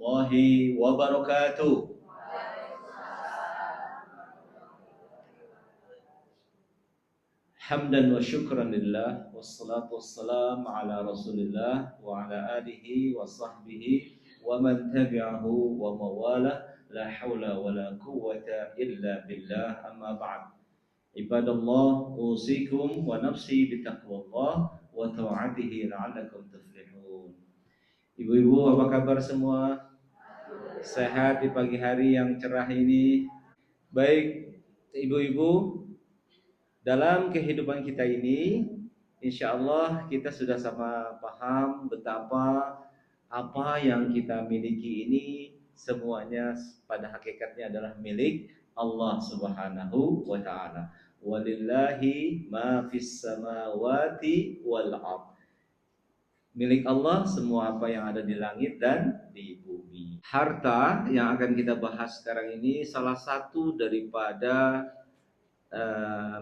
warahmatullahi wabarakatuh. Hamdan wa syukran lillah, wassalatu wassalamu ala rasulillah wa ala alihi wa sahbihi wa man tabi'ahu wa mawalah, la hawla wa la quwwata illa billah, amma ba'd. Ibadallah, usikum wa nafsi bitaqwallah wa ta'atihi la'allakum tuflihun. Ibu-ibu, apa kabar semua? Sehat di pagi hari yang cerah ini? Baik, ibu-ibu, dalam kehidupan kita ini, insya Allah kita sudah sama paham betapa apa yang kita miliki ini semuanya pada hakikatnya adalah milik Allah Subhanahu wa taala. Walillahi ma fis samawati wal ardh. Milik Allah semua apa yang ada di langit dan di bumi. Harta yang akan kita bahas sekarang ini salah satu daripada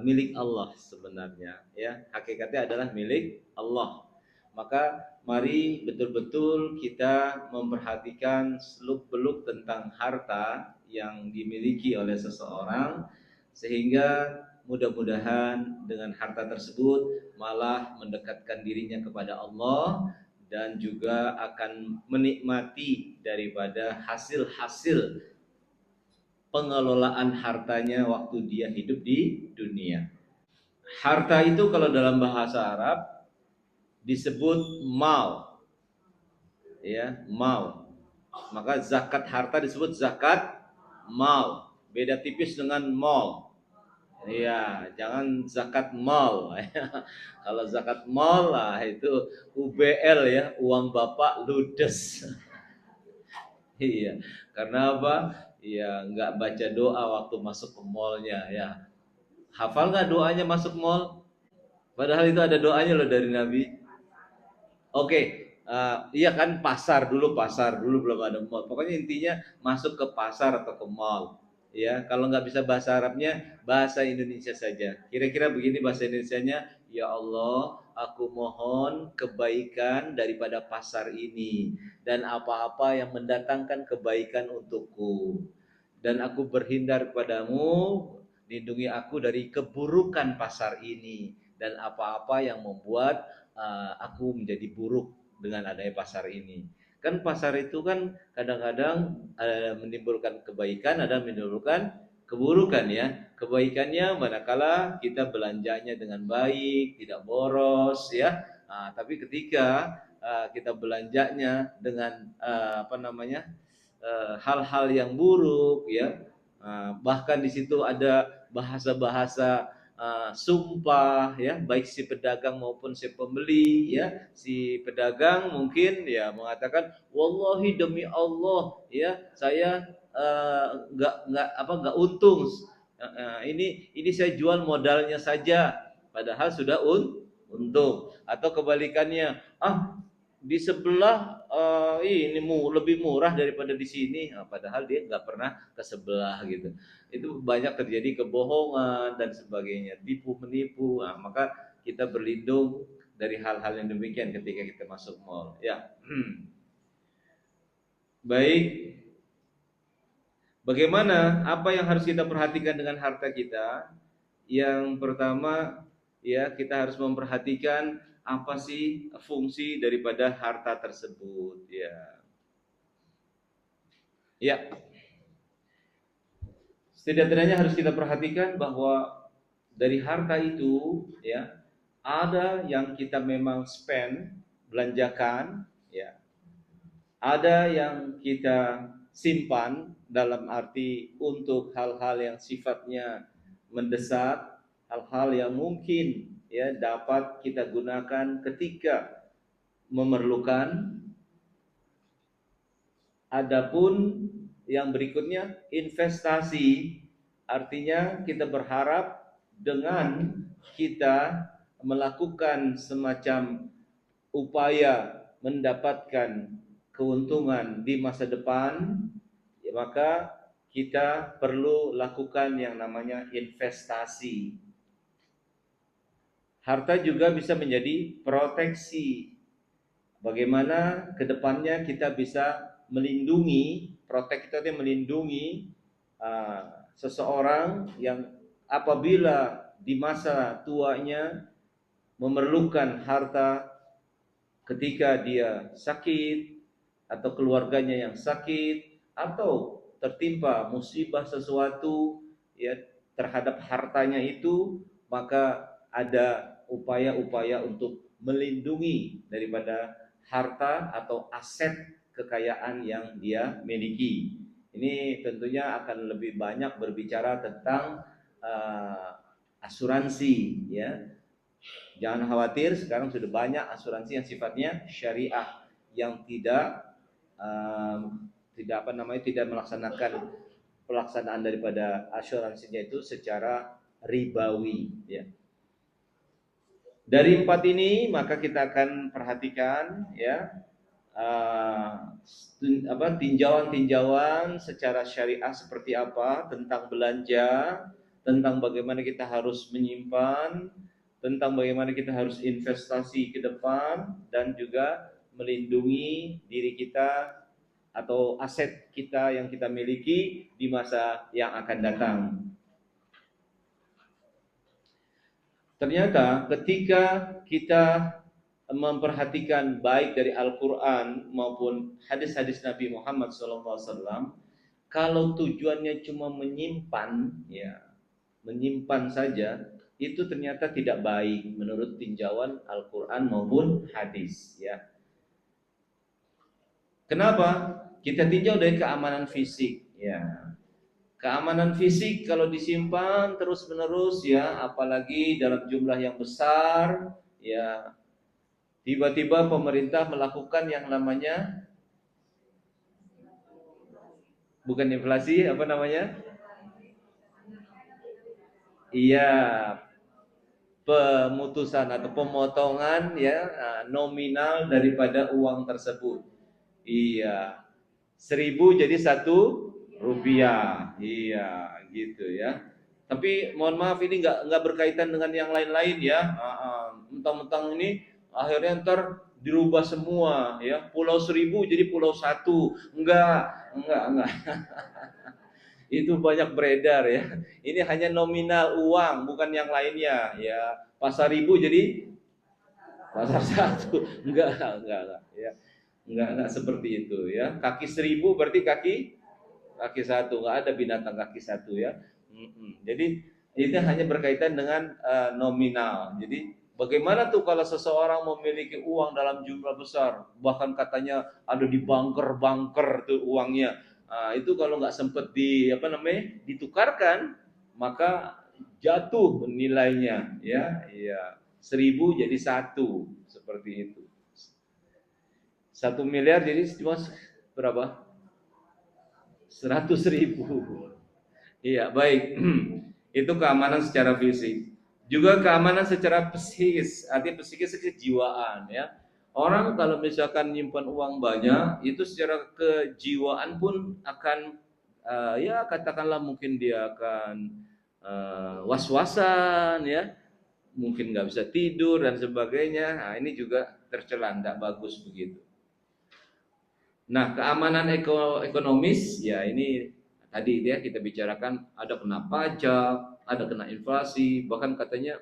milik Allah sebenarnya, ya, hakikatnya adalah milik Allah. Maka mari betul-betul kita memperhatikan seluk-beluk tentang harta yang dimiliki oleh seseorang, sehingga mudah-mudahan dengan harta tersebut malah mendekatkan dirinya kepada Allah dan juga akan menikmati daripada hasil-hasil pengelolaan hartanya waktu dia hidup di dunia. Harta itu kalau dalam bahasa Arab disebut mal, ya, mal. Maka zakat harta disebut zakat mal. Beda tipis dengan mal. Ya, jangan zakat mal. Kalau zakat mal lah itu UBL, ya, uang bapak ludes. Iya, karena apa? Ya, nggak baca doa waktu masuk ke mallnya, ya. Hafal nggak doanya masuk mall? Padahal itu ada doanya loh dari Nabi. Oke, iya kan, pasar dulu belum ada mall. Pokoknya intinya masuk ke pasar atau ke mall. Ya, kalau nggak bisa bahasa Arabnya, bahasa Indonesia saja. Kira-kira begini bahasa Indonesianya, ya Allah, aku mohon kebaikan daripada pasar ini dan apa-apa yang mendatangkan kebaikan untukku. Dan aku berhindar kepadamu, lindungi aku dari keburukan pasar ini dan apa-apa yang membuat aku menjadi buruk dengan adanya pasar ini. Kan pasar itu kan kadang-kadang menimbulkan kebaikan, ada menimbulkan keburukan, ya. Kebaikannya manakala kita belanjanya dengan baik, tidak boros, ya. Tapi ketika kita belanjanya dengan hal-hal yang buruk, ya. Bahkan di situ ada bahasa-bahasa sumpah, ya, baik si pedagang maupun si pembeli, ya. Si pedagang mungkin ya mengatakan wallahi demi Allah, ya, saya nggak untung, ini saya jual modalnya saja, padahal sudah untung. Atau kebalikannya, di sebelah ini lebih murah daripada di sini, padahal dia nggak pernah ke sebelah, gitu. Itu banyak terjadi kebohongan dan sebagainya, tipu menipu. Maka kita berlindung dari hal-hal yang demikian ketika kita masuk mall, ya. Baik, bagaimana, apa yang harus kita perhatikan dengan harta kita? Yang pertama, ya, kita harus memperhatikan apa sih fungsi daripada harta tersebut, ya. Ya, setidaknya harus kita perhatikan bahwa dari harta itu, ya, ada yang kita memang spend, belanjakan, ya. Ada yang kita simpan dalam arti untuk hal-hal yang sifatnya mendesak, hal-hal yang mungkin, ya, dapat kita gunakan ketika memerlukan. Adapun yang berikutnya investasi, artinya kita berharap dengan kita melakukan semacam upaya mendapatkan keuntungan di masa depan, ya, maka kita perlu lakukan yang namanya investasi. Harta juga bisa menjadi proteksi. Bagaimana kedepannya kita bisa melindungi, protect itu melindungi seseorang yang apabila di masa tuanya memerlukan harta ketika dia sakit atau keluarganya yang sakit atau tertimpa musibah sesuatu ya terhadap hartanya itu, maka ada upaya-upaya untuk melindungi daripada harta atau aset kekayaan yang dia miliki. Ini tentunya akan lebih banyak berbicara tentang asuransi ya. Jangan khawatir, sekarang sudah banyak asuransi yang sifatnya syariah yang tidak melaksanakan pelaksanaan daripada asuransinya itu secara ribawi ya. Dari 4 ini maka kita akan perhatikan ya tinjauan secara syariah seperti apa tentang belanja, tentang bagaimana kita harus menyimpan, tentang bagaimana kita harus investasi ke depan, dan juga melindungi diri kita atau aset kita yang kita miliki di masa yang akan datang. Ternyata ketika kita memperhatikan baik dari Al-Quran maupun hadis-hadis Nabi Muhammad SAW, kalau tujuannya cuma menyimpan, ya menyimpan saja, itu ternyata tidak baik menurut tinjauan Al-Quran maupun hadis. Ya, kenapa? Kita tinjau dari keamanan fisik. Ya, keamanan fisik kalau disimpan terus-menerus ya, apalagi dalam jumlah yang besar, ya tiba-tiba pemerintah melakukan yang namanya bukan inflasi, apa namanya? Iya, pemutusan atau pemotongan ya nominal daripada uang tersebut. Iya, 1.000 jadi 1 rupiah. Iya, gitu ya. Tapi mohon maaf ini nggak berkaitan dengan yang lain-lain ya. Mentang-mentang ini akhirnya ntar dirubah semua ya. Pulau 1.000 jadi pulau 1. Enggak. Itu banyak beredar ya. Ini hanya nominal uang, bukan yang lainnya ya. Pasar 1.000 jadi pasar 1. Enggak ya. Enggak seperti itu ya. Kaki 1.000 berarti kaki 1. Enggak ada binatang kaki 1 ya. Jadi ini hanya berkaitan dengan nominal. Jadi bagaimana tuh kalau seseorang memiliki uang dalam jumlah besar, bahkan katanya ada di bunker tuh uangnya. Itu kalau nggak sempat ditukarkan, maka jatuh nilainya ya. 1.000 jadi 1 seperti itu. 1 miliar jadi cuma berapa? 100.000. Iya, baik. Itu keamanan secara fisik. Juga keamanan secara psikis, artinya psikis kejiwaan ya. Orang kalau misalkan nyimpan uang banyak, itu secara kejiwaan pun akan ya katakanlah mungkin dia akan was-wasan ya. Mungkin nggak bisa tidur dan sebagainya. Nah, ini juga tercela, nggak bagus begitu. Nah, keamanan ekonomis ya ini tadi ya kita bicarakan ada kena pajak, ada kena inflasi, bahkan katanya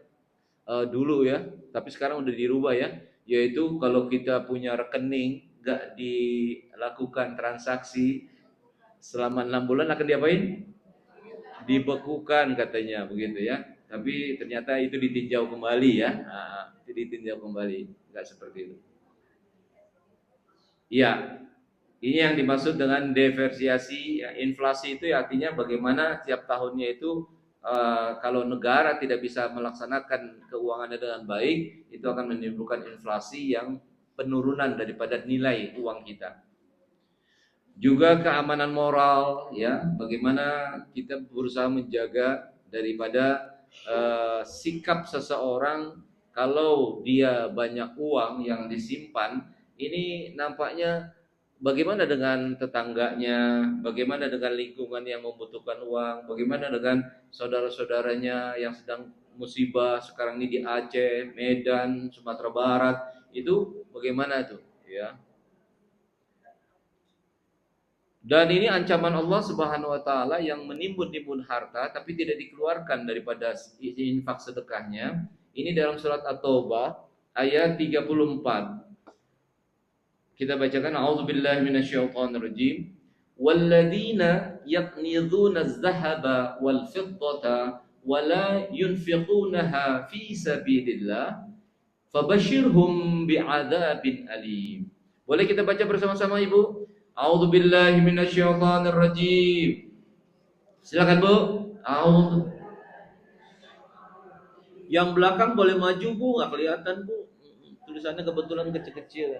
dulu ya, tapi sekarang udah dirubah ya, yaitu kalau kita punya rekening nggak dilakukan transaksi selama 6 bulan akan diapain? Dibekukan katanya begitu ya. Tapi ternyata itu ditinjau kembali ya, itu ditinjau kembali, nggak seperti itu. Iya. Ini yang dimaksud dengan diversiasi ya, inflasi itu ya, artinya bagaimana tiap tahunnya itu kalau negara tidak bisa melaksanakan keuangannya dengan baik, itu akan menimbulkan inflasi yang penurunan daripada nilai uang kita. Juga keamanan moral ya, bagaimana kita berusaha menjaga daripada sikap seseorang kalau dia banyak uang yang disimpan, ini nampaknya bagaimana dengan tetangganya, bagaimana dengan lingkungan yang membutuhkan uang, bagaimana dengan saudara-saudaranya yang sedang musibah sekarang ini di Aceh, Medan, Sumatera Barat, itu bagaimana tuh ya? Dan ini ancaman Allah Subhanahu wa taala yang menimbun-nimbun harta tapi tidak dikeluarkan daripada infak sedekahnya. Ini dalam surat At-Taubah ayat 34. Kita bacakan a'udzubillahi minasyaitonirrajim. Walladzina yaqniduna adh-dhahaba wal fiddata wa la yunfiqunaha fi sabilillah fabashshirhum bi'adzabin alim. Boleh kita baca bersama-sama Ibu? A'udzubillahi minasyaitonirrajim. Silakan Bu. A'udzu. Yang belakang boleh maju Bu, enggak kelihatan Bu. Tulisannya kebetulan kecil-kecil.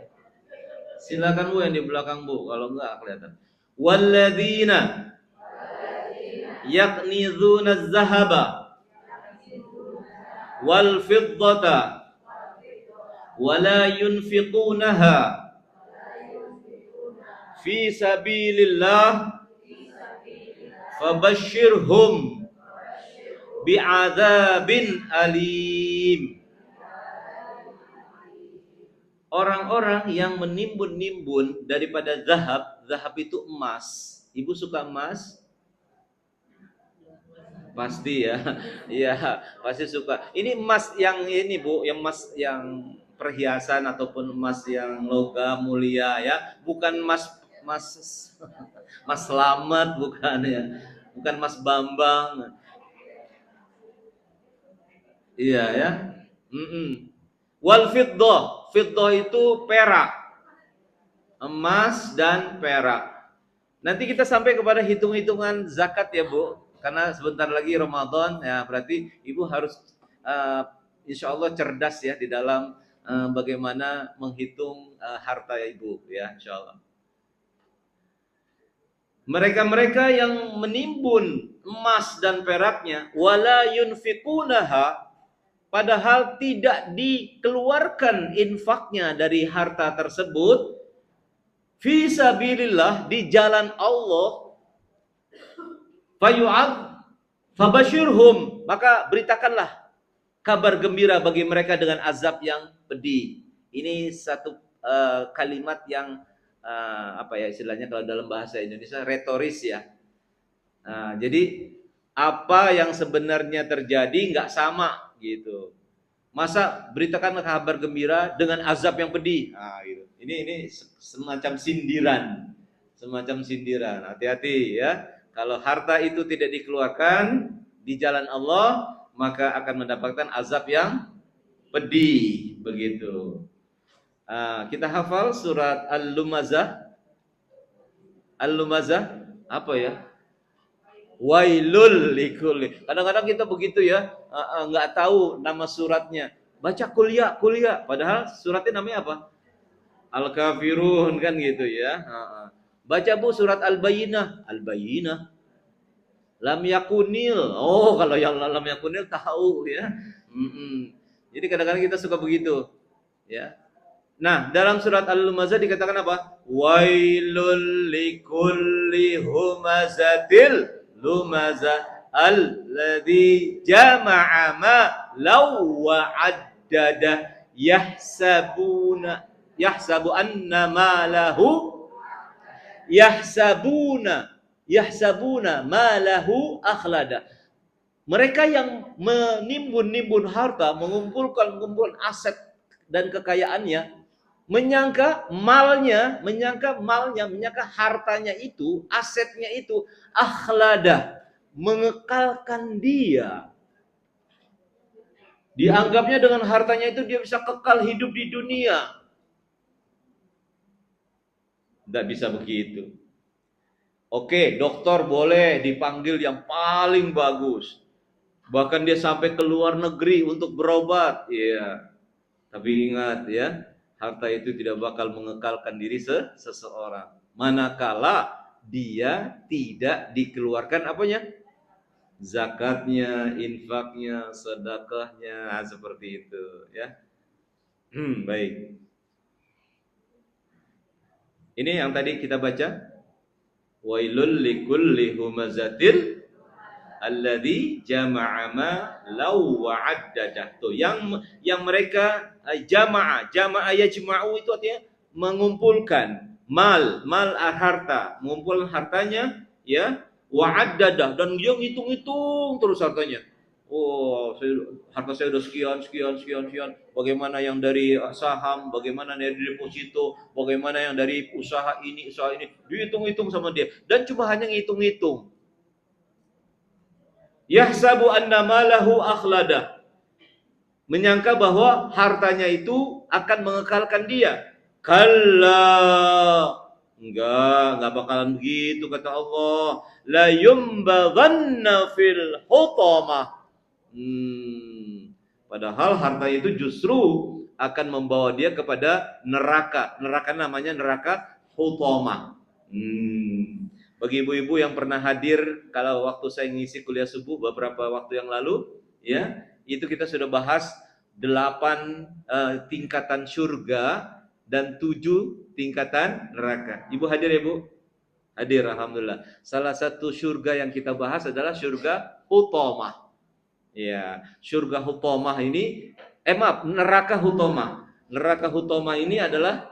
Silakan Bu yang di belakang Bu, kalau enggak kelihatan. Walladzina yaqnizuna adh-dhahaba wal fiddata wa la yunfiqunaha fi sabilillah fabashshirhum bi'adzabin alim. Orang-orang yang menimbun-nimbun daripada zahab, zahab itu emas. Ibu suka emas? Pasti ya. Iya, pasti suka. Ini emas yang ini Bu, yang emas yang perhiasan ataupun emas yang logam mulia ya, bukan emas emas Mas Slamet bukan ya. Bukan Mas Bambang. Iya ya. Wal fiddah, fiddah itu perak, emas dan perak. Nanti kita sampai kepada hitung-hitungan zakat ya Bu, karena sebentar lagi Ramadan ya, berarti Ibu harus insya Allah cerdas ya di dalam bagaimana menghitung harta Ibu ya, insya Allah. Mereka-mereka yang menimbun emas dan peraknya, wala yunfiqunaha, padahal tidak dikeluarkan infaknya dari harta tersebut fi sabilillah, di jalan Allah, fabashirhum, maka beritakanlah kabar gembira bagi mereka dengan azab yang pedih. Ini satu kalimat yang apa ya istilahnya kalau dalam bahasa Indonesia retoris ya. Jadi apa yang sebenarnya terjadi nggak sama gitu. Masa beritakan kabar gembira dengan azab yang pedih. Gitu. Ini semacam sindiran. Semacam sindiran. Hati-hati ya. Kalau harta itu tidak dikeluarkan di jalan Allah, maka akan mendapatkan azab yang pedih, begitu. Kita hafal surat Al-Lumazah. Al-Lumazah apa ya? Wailul likulli. Kadang-kadang kita begitu ya, nggak tahu nama suratnya. Baca kuliah, padahal suratnya namanya apa? Al-Kafirun kan gitu ya. Baca Bu surat Al-Bayyinah, Al-Bayyinah. Lam yakunil. Oh, kalau yang lam yakunil tahu ya. Jadi kadang-kadang kita suka begitu, ya. Nah, dalam surat Al-Lumazah dikatakan apa? Wailul likulli humazatil lumazah alladzi jama'a malau wa addada yahsabu anna malahu yahsabuna malahu akhlada. Mereka yang menimbun-nimbun harta, mengumpulkan aset dan kekayaannya, menyangka hartanya itu, asetnya itu akhlada, mengekalkan dia. Dianggapnya dengan hartanya itu dia bisa kekal hidup di dunia. Tidak bisa begitu. Oke, dokter boleh dipanggil yang paling bagus. Bahkan dia sampai ke luar negeri untuk berobat. Iya. Tapi ingat ya, harta itu tidak bakal mengekalkan diri seseorang. Manakala dia tidak dikeluarkan apanya? Zakatnya, infaknya, sedekahnya, seperti itu ya. Baik. Ini yang tadi kita baca. Wailul likulli humazatil alladzi jama'a malau wa addadah. Tuh yang mereka jama'a yajma'u itu artinya mengumpulkan, mal harta, mengumpulkan hartanya, ya, wa'addadah, dan dia ngitung-ngitung terus hartanya. Oh, harta saya udah sekian. Bagaimana yang dari saham, bagaimana dari deposito, bagaimana yang dari usaha ini, dihitung-hitung sama dia. Dan cuma hanya ngitung-hitung. Yahsabu anna malahu akhlada, menyangka bahwa hartanya itu akan mengekalkan dia. Kalla, enggak bakalan begitu kata Allah. La yumbaghanna fil hutamah. Padahal harta itu justru akan membawa dia kepada neraka. Neraka namanya neraka hutamah. Bagi ibu-ibu yang pernah hadir kalau waktu saya ngisi kuliah subuh beberapa waktu yang lalu, ya, itu kita sudah bahas 8 tingkatan surga dan 7 tingkatan neraka. Ibu hadir ya, Bu? Hadir, alhamdulillah. Salah satu surga yang kita bahas adalah surga hutamah. Ya, surga hutamah ini neraka hutamah. Neraka hutamah ini adalah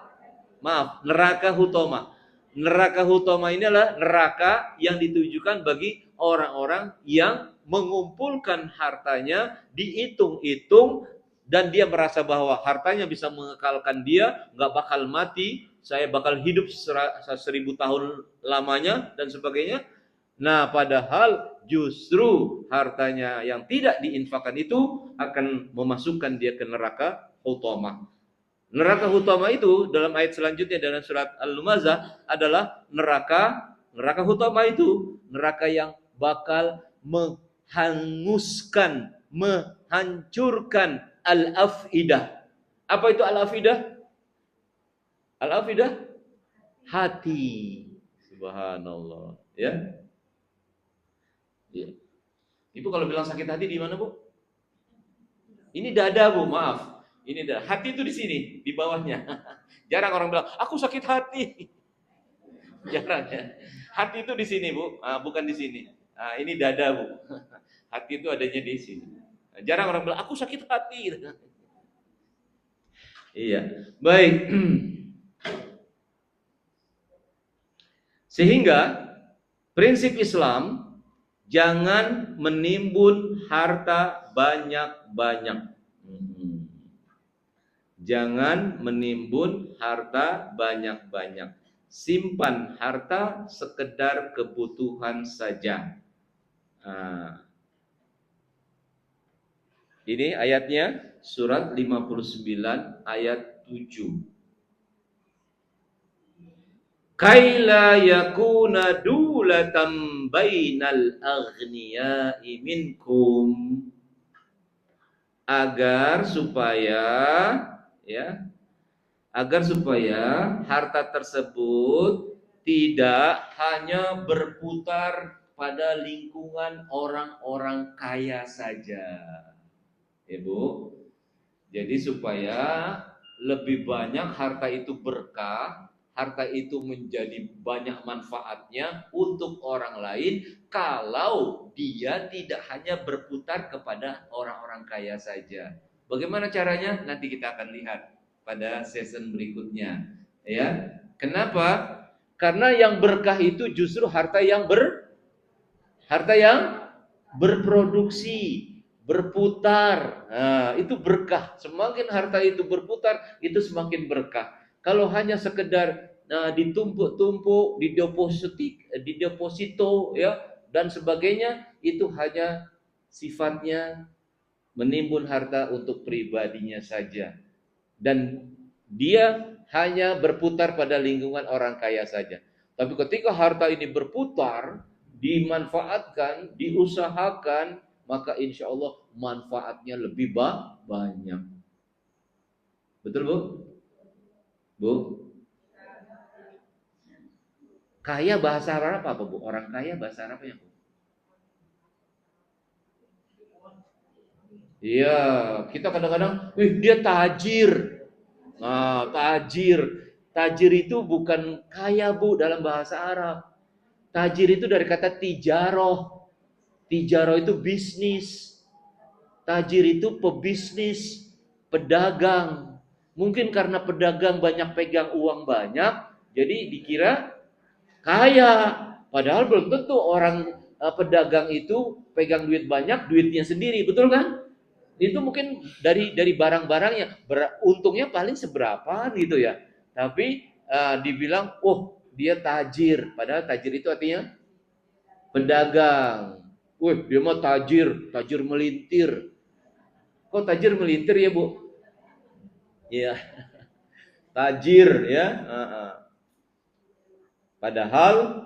neraka hutamah. Neraka hutamah ini adalah neraka yang ditujukan bagi orang-orang yang mengumpulkan hartanya, dihitung-hitung, dan dia merasa bahwa hartanya bisa mengekalkan dia, nggak bakal mati, saya bakal hidup 1000 tahun lamanya dan sebagainya. Nah, padahal justru hartanya yang tidak diinfakkan itu akan memasukkan dia ke neraka hutamah. Neraka hutama itu dalam ayat selanjutnya dalam surat Al-Lumazah adalah neraka hutama itu neraka yang bakal menghanguskan, menghancurkan al-afidah. Apa itu al-afidah? Al-afidah hati. Subhanallah, ya. Ibu kalau bilang sakit hati di mana, Bu? Ini dada, Bu, maaf. Ini dah hati itu di sini, di bawahnya. Jarang orang bilang, aku sakit hati. Jarang ya. Hati itu di sini, Bu, bukan di sini. Ini dada, Bu. Hati itu adanya di sini. Jarang orang bilang, aku sakit hati. Iya, baik. Sehingga prinsip Islam jangan menimbun harta banyak-banyak. Jangan menimbun harta banyak-banyak. Simpan harta sekedar kebutuhan saja. Ini ayatnya surat 59 ayat 7. Kaila yakuna dulatan bainal aghniya'i minkum, agar supaya harta tersebut tidak hanya berputar pada lingkungan orang-orang kaya saja. Ibu, jadi supaya lebih banyak harta itu berkah, harta itu menjadi banyak manfaatnya untuk orang lain kalau dia tidak hanya berputar kepada orang-orang kaya saja. Bagaimana caranya? Nanti kita akan lihat pada season berikutnya. Ya, kenapa? Karena yang berkah itu justru harta yang berproduksi, berputar. Nah, itu berkah. Semakin harta itu berputar, itu semakin berkah. Kalau hanya sekedar ditumpuk-tumpuk, dideposito ya dan sebagainya, itu hanya sifatnya menimbun harta untuk pribadinya saja. Dan dia hanya berputar pada lingkungan orang kaya saja. Tapi ketika harta ini berputar, dimanfaatkan, diusahakan, maka insya Allah manfaatnya lebih banyak. Betul, Bu? Bu? Kaya bahasa Arab apa, Bu? Orang kaya bahasa Arab apa ya, Bu? Iya, kita kadang-kadang, dia tajir. Nah, tajir itu bukan kaya, Bu, dalam bahasa Arab. Tajir itu dari kata tijaroh. Tijaroh itu bisnis. Tajir itu pebisnis, pedagang. Mungkin karena pedagang banyak pegang uang banyak, Jadi dikira kaya, padahal belum tentu orang pedagang itu pegang duit banyak, duitnya sendiri, betul kan? Itu mungkin dari barang-barangnya, untungnya paling seberapa gitu ya. Tapi dibilang, oh dia tajir, padahal tajir itu artinya pedagang. Wih, dia mah tajir, tajir melintir. Kok tajir melintir ya Bu? Iya, tajir ya. Padahal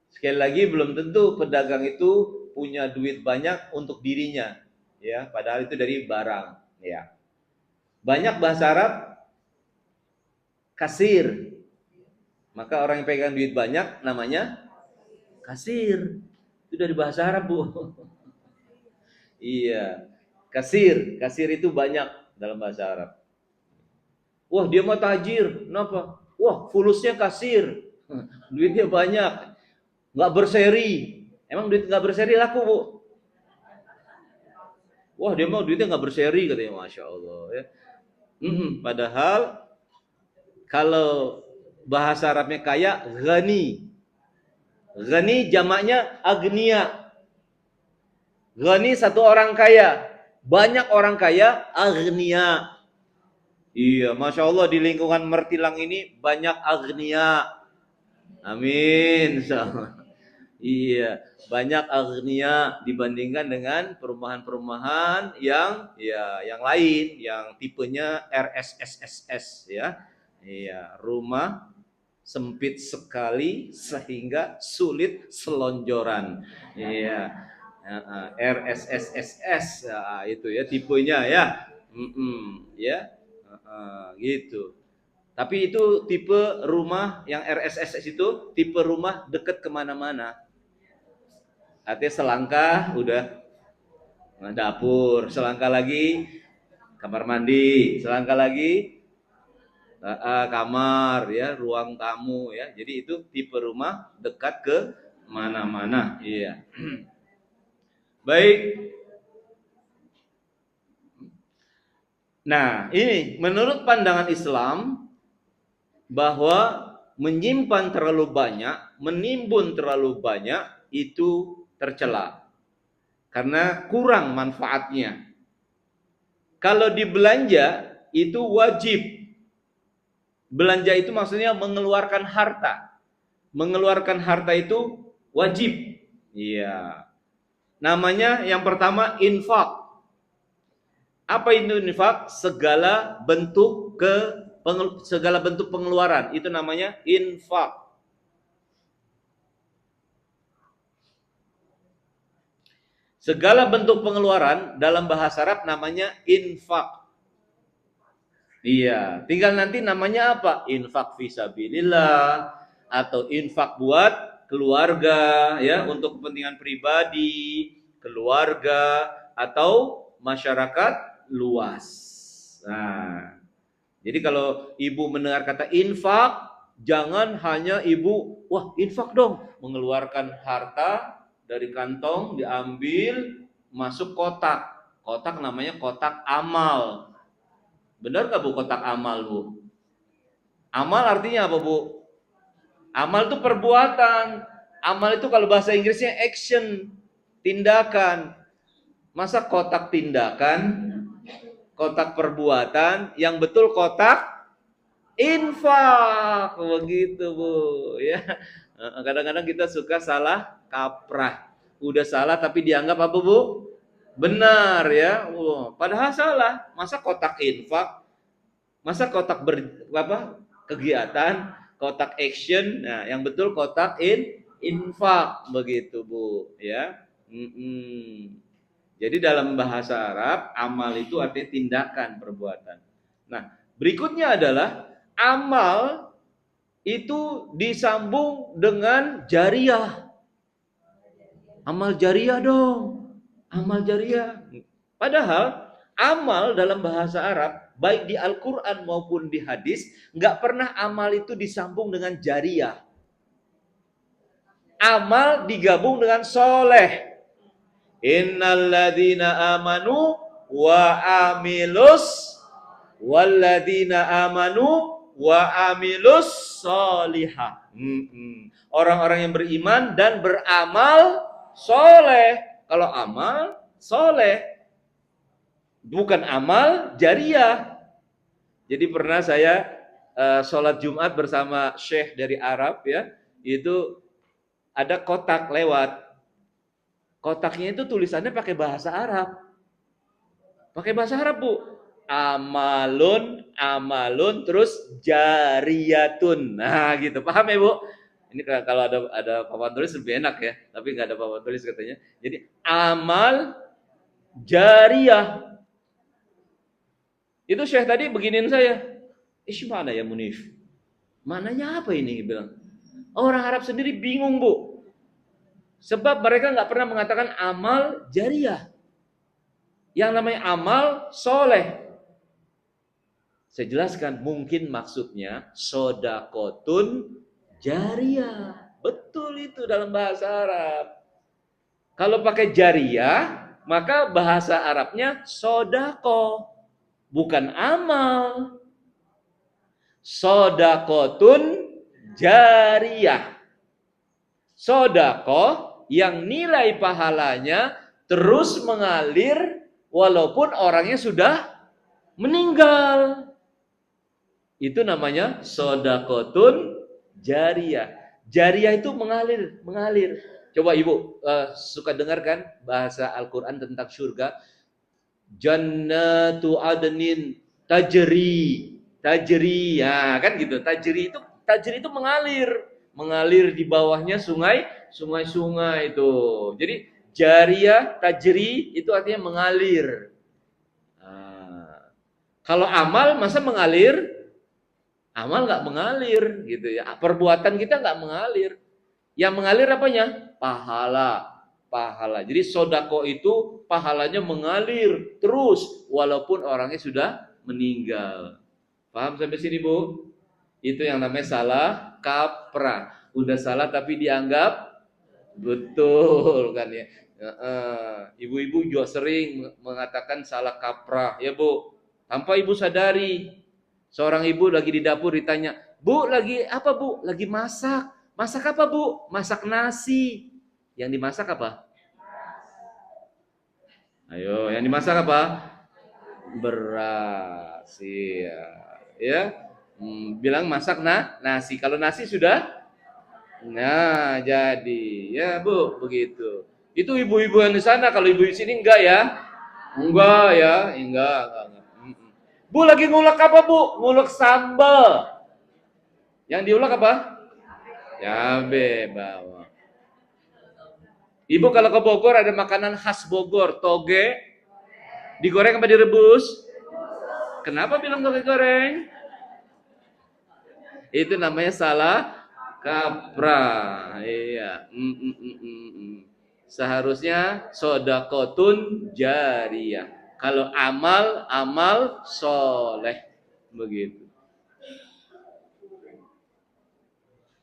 sekali lagi belum tentu pedagang itu punya duit banyak untuk dirinya, ya. Padahal itu dari barang, ya. Banyak bahasa Arab kasir, maka orang yang pegang duit banyak namanya kasir. Itu dari bahasa Arab Bu. Iya, kasir, kasir itu banyak dalam bahasa Arab. Wah dia mah tajir, kenapa? Wah fulusnya kasir, duitnya banyak, nggak berseri. Emang duit nggak berseri laku Bu? Wah dia mah duitnya nggak berseri katanya, masya Allah ya. Padahal kalau bahasa Arabnya kaya, ghani. Ghani jamaknya agnia. Ghani satu orang kaya, banyak orang kaya, agnia. Iya, masya Allah di lingkungan Mertilang ini banyak agnia. Amin. Iya, banyak agnia dibandingkan dengan perumahan-perumahan yang lain, yang tipenya RSSSS ya. Iya, rumah sempit sekali sehingga sulit selonjoran. Iya. RSSSS ya, itu ya tipenya ya. Ya. Gitu. Tapi itu tipe rumah yang RSSS itu tipe rumah dekat kemana-mana. Artinya selangkah udah dapur, selangkah lagi kamar mandi, selangkah lagi kamar ya, ruang tamu ya. Jadi itu tipe rumah dekat ke mana-mana. Iya. Baik. Nah, ini menurut pandangan Islam bahwa menyimpan terlalu banyak, menimbun terlalu banyak itu tercela karena kurang manfaatnya. Kalau dibelanja itu wajib. Belanja itu maksudnya mengeluarkan harta. Mengeluarkan harta itu wajib. Iya. Namanya yang pertama infak. Apa itu infak? Segala bentuk pengeluaran itu namanya infak. Segala bentuk pengeluaran dalam bahasa Arab namanya infak. Iya, tinggal nanti namanya apa? Infak fisabilillah atau infak buat keluarga ya, untuk kepentingan pribadi, keluarga atau masyarakat luas. Nah, jadi kalau ibu mendengar kata infak, jangan hanya ibu, wah infak dong, mengeluarkan harta dari kantong, diambil, masuk kotak. Kotak namanya kotak amal. Benar gak Bu kotak amal Bu? Amal artinya apa Bu? Amal itu perbuatan. Amal itu kalau bahasa Inggrisnya action, tindakan. Masa kotak tindakan, kotak perbuatan, yang betul kotak infak, begitu Bu ya. Kadang-kadang kita suka salah kaprah. Udah salah tapi dianggap apa Bu? Benar ya. Padahal salah. Masa kotak infak? Masa kotak kegiatan, kotak action. Nah, yang betul kotak infak begitu Bu ya. Jadi dalam bahasa Arab amal itu artinya tindakan, perbuatan. Nah, berikutnya adalah amal itu disambung dengan jariah. Amal jariah dong. Amal jariah. Padahal amal dalam bahasa Arab, baik di Al-Quran maupun di hadis, nggak pernah amal itu disambung dengan jariah. Amal digabung dengan soleh. Innalladzina amanu wa amilus walladzina amanu wa amilus solihah. Orang-orang yang beriman dan beramal soleh. Kalau amal soleh, bukan amal jariah. Jadi pernah saya sholat Jumat bersama Syekh dari Arab ya, itu ada kotak lewat. Kotaknya itu tulisannya pakai bahasa Arab. Pakai bahasa Arab, Bu. Amalun, amalun, terus jariyatun. Nah, gitu. Paham ya, Bu? Ini kalau ada papan tulis lebih enak ya, tapi nggak ada papan tulis katanya. Jadi amal jariyah. Itu Syekh tadi beginiin saya. Mana ya Munif? Mananya apa ini? Bilang. Orang Arab sendiri bingung, Bu. Sebab mereka nggak pernah mengatakan amal jariyah. Yang namanya amal soleh. Saya jelaskan, mungkin maksudnya sodakotun jariyah. Betul itu dalam bahasa Arab. Kalau pakai jariyah, maka bahasa Arabnya sodako, bukan amal. Sodakotun jariyah. Sodako yang nilai pahalanya terus mengalir walaupun orangnya sudah meninggal. Itu namanya sodakotun jariyah. Jariyah itu mengalir. Coba Ibu suka dengarkan bahasa Al-Quran tentang surga. Jannatu adnin tajri. Ya kan gitu. Tajri itu mengalir di bawahnya sungai-sungai itu. Jadi jariyah, tajri itu artinya mengalir. Kalau amal masa mengalir? Amal nggak mengalir gitu ya. Perbuatan kita nggak mengalir. Yang mengalir apanya? Pahala. Jadi sodako itu pahalanya mengalir terus walaupun orangnya sudah meninggal. Paham sampai sini, Bu? Itu yang namanya salah kaprah. Udah salah tapi dianggap betul kan ya. Ibu-ibu juga sering mengatakan salah kaprah ya, Bu. Tanpa ibu sadari. Seorang ibu lagi di dapur ditanya, "Bu, lagi apa, Bu?" "Lagi masak." "Masak apa, Bu?" "Masak nasi." Yang dimasak apa? Ayo, yang dimasak apa? Beras. Iya. Ya. Bilang masak nasi. Kalau nasi sudah? Nah, jadi. Ya, Bu, begitu. Itu ibu-ibu yang di sana, kalau ibu di sini enggak ya? Enggak ya, enggak. Bu lagi ngulek apa, Bu? Ngulek sambal. Yang diulek apa? Cabe bawang. Ibu kalau ke Bogor ada makanan khas Bogor, toge. Digoreng apa direbus? Kenapa bilang toge goreng? Itu namanya salah kaprah. Iya. Seharusnya sodakotun jariyah. Kalau amal soleh. Begitu.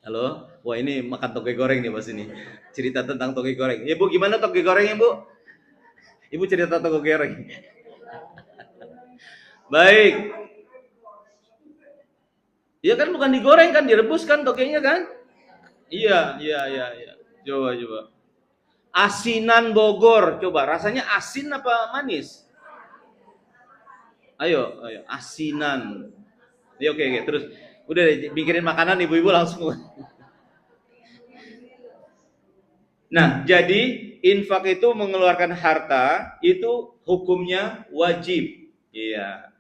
Halo? Wah, ini makan toge goreng nih Mas ini. Cerita tentang toge goreng. Ibu gimana toge gorengnya, Bu? Ibu cerita toge goreng. Baik. Iya kan bukan digoreng kan, direbus kan togenya kan? Iya. Coba. Asinan Bogor, coba rasanya asin apa manis? Ayo, asinan. Ya, oke, terus udah deh, mikirin makanan ibu-ibu langsung. Nah, jadi infak itu mengeluarkan harta itu hukumnya wajib. Iya.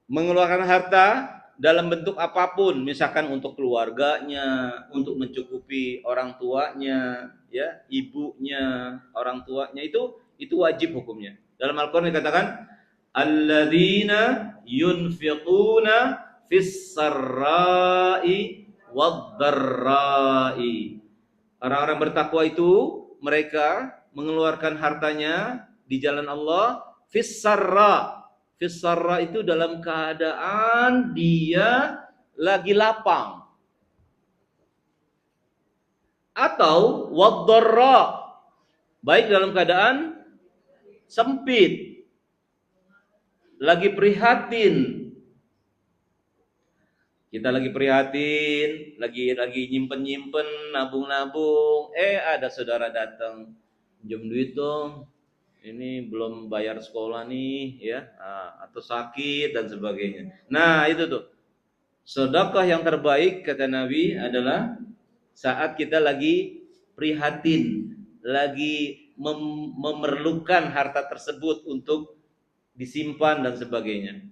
Mengeluarkan harta dalam bentuk apapun, misalkan untuk keluarganya, untuk mencukupi orang tuanya, ya, ibunya, orang tuanya itu wajib hukumnya. Dalam Al-Qur'an dikatakan alladzina yunfiquna fis sarra'i wad-dharra'i. Orang-orang bertakwa itu mereka mengeluarkan hartanya di jalan Allah fis sarra. Fis sarra itu dalam keadaan dia lagi lapang. Atau wad-dharra, baik dalam keadaan sempit, lagi prihatin. Kita lagi prihatin, lagi nyimpen-nyimpen, nabung-nabung, ada saudara datang, pinjam duit dong. Ini belum bayar sekolah nih, ya, atau sakit dan sebagainya. Nah, itu tuh. Sedekah yang terbaik kata Nabi adalah saat kita lagi prihatin, lagi memerlukan harta tersebut untuk disimpan dan sebagainya.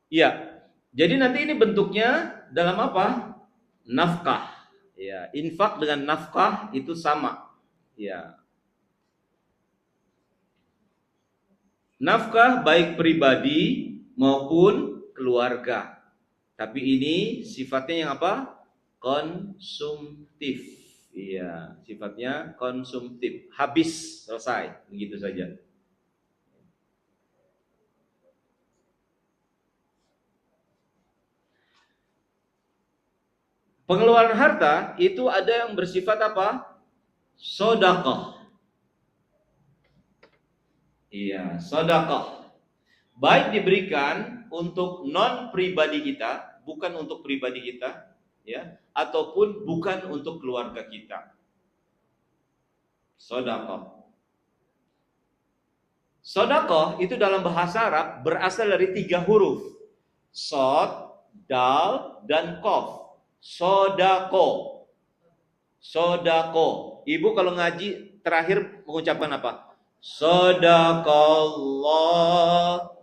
Ya, jadi nanti ini bentuknya dalam apa? Nafkah. Ya, infak dengan nafkah itu sama. Ya, nafkah baik pribadi maupun keluarga. Tapi ini sifatnya yang apa? Konsumtif. Iya, sifatnya konsumtif. Habis, selesai, begitu saja. Pengeluaran harta itu ada yang bersifat apa? Sedekah. Iya, sedekah. Baik diberikan untuk non pribadi kita, bukan untuk pribadi kita, ya, ataupun bukan untuk keluarga kita. Sedekah. Sedekah itu dalam bahasa Arab berasal dari 3 huruf. Sod, dal, dan kof. Sodako. Sodako. Ibu kalau ngaji terakhir mengucapkan apa? Sodakallah.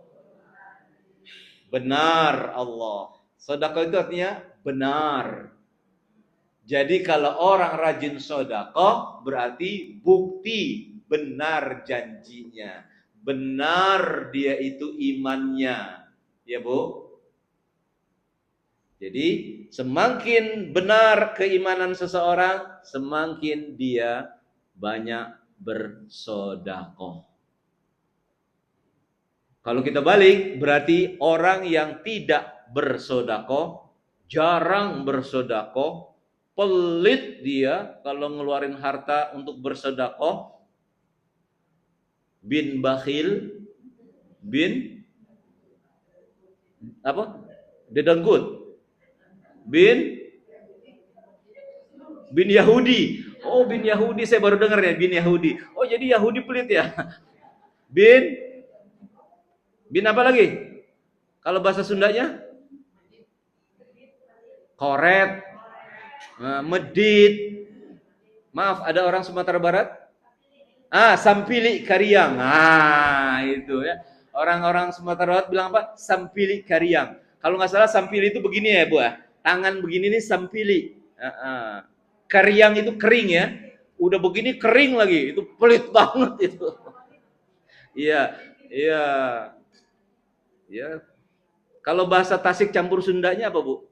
Benar Allah. Sedekah itu artinya benar. Jadi kalau orang rajin sedekah berarti bukti benar janjinya. Benar dia itu imannya. Ya, Bu? Jadi semakin benar keimanan seseorang, semakin dia banyak bersedekah. Kalau kita balik, berarti orang yang tidak bersedekah, jarang bersedekah, pelit dia kalau ngeluarin harta untuk bersedekah, bin bakhil, bin apa? Dedengkut, bin Yahudi. Oh, bin Yahudi, saya baru dengar ya, bin Yahudi. Oh, jadi Yahudi pelit ya. Bin apa lagi? Kalau bahasa Sundanya? Koret, medit. Maaf, ada orang Sumatera Barat? Sampili kariang. Itu ya. Orang-orang Sumatera Barat bilang apa? Sampili kariang. Kalau nggak salah sampili itu begini ya, Bu. Tangan begini nih sampili. Kariang itu kering ya. Udah begini kering lagi. Itu pelit banget itu. Iya, iya. Ya. Kalau bahasa Tasik campur Sundanya apa, Bu?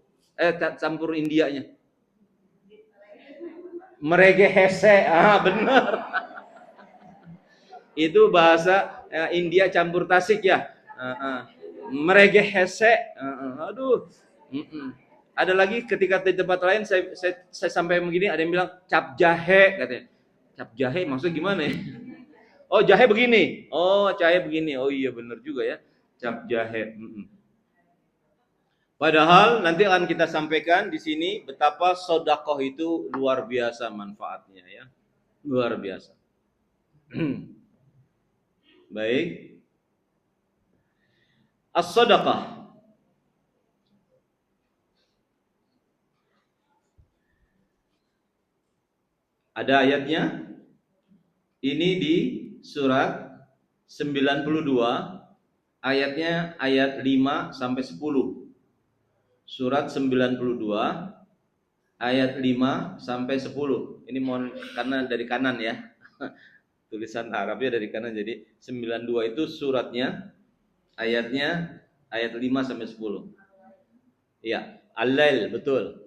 Campur Indianya. Merege hese. Benar. Itu bahasa India campur Tasik ya. Merege hese. Aduh. Ada lagi ketika di tempat lain saya sampai begini, ada yang bilang cap jahe katanya. Cap jahe maksudnya gimana ya? Oh, jahe begini. Oh, jahe begini. Oh iya benar juga ya. Cap jahe. Padahal nanti akan kita sampaikan di sini betapa sedekah itu luar biasa manfaatnya ya. Luar biasa. Baik. As-sadaqah. Ada ayatnya. Ini di surat 92, ayatnya ayat 5 sampai 10. Surat 92 ayat 5 sampai 10. Ini mohon karena dari kanan ya. Tulisan Arabnya dari kanan, jadi 92 itu suratnya, ayatnya ayat 5 sampai 10. Iya, Al-Lail, betul.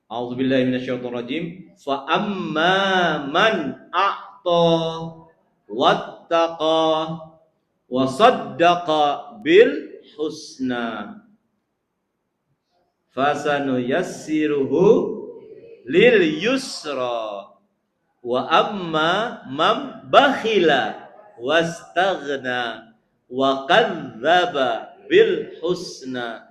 A'udzubillahi minasyaitonirrajim. Fa amma man a'ta wattaqa wa saddaqa bil husna fasanuyassiruhu lil yusra wa amma man bakhila wastaghna wa kadzdzaba bil husna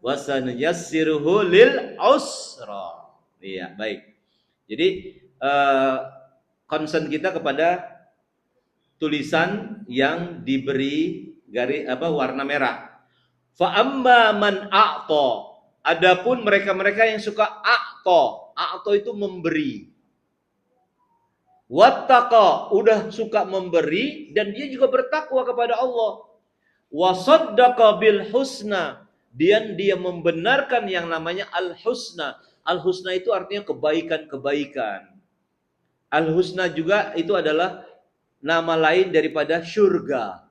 wa sanuyassiruhu lil usra. Iya, baik. Jadi concern kita kepada tulisan yang diberi garis warna merah. Fa amma man a'ta. Adapun mereka-mereka yang suka a'ta itu memberi. Wattaqa, udah suka memberi dan dia juga bertakwa kepada Allah. Wa saddaqa bil husna, dan dia membenarkan yang namanya al-husna. Al-husna itu artinya kebaikan-kebaikan. Al-husna juga itu adalah nama lain daripada syurga.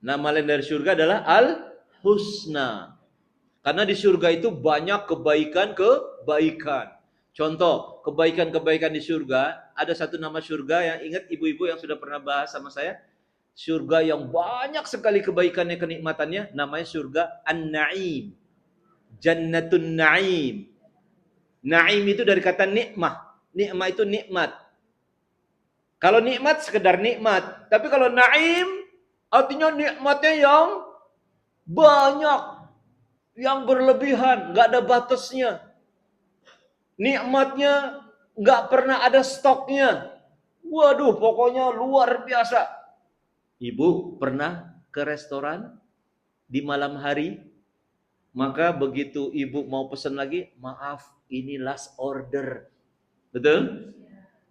Nama lain dari syurga adalah al-husna. Karena di surga itu banyak kebaikan-kebaikan. Contoh, kebaikan-kebaikan di surga, ada satu nama surga yang ingat ibu-ibu yang sudah pernah bahas sama saya. Surga yang banyak sekali kebaikannya, kenikmatannya, namanya surga An-Na'im. Jannatun Na'im. Na'im itu dari kata nikmah. Nikmah itu nikmat. Kalau nikmat sekedar nikmat, tapi kalau Na'im artinya nikmatnya yang banyak, yang berlebihan, nggak ada batasnya. Nikmatnya nggak pernah ada stoknya. Waduh, pokoknya luar biasa. Ibu pernah ke restoran di malam hari, maka begitu ibu mau pesan lagi, maaf, ini last order. Betul?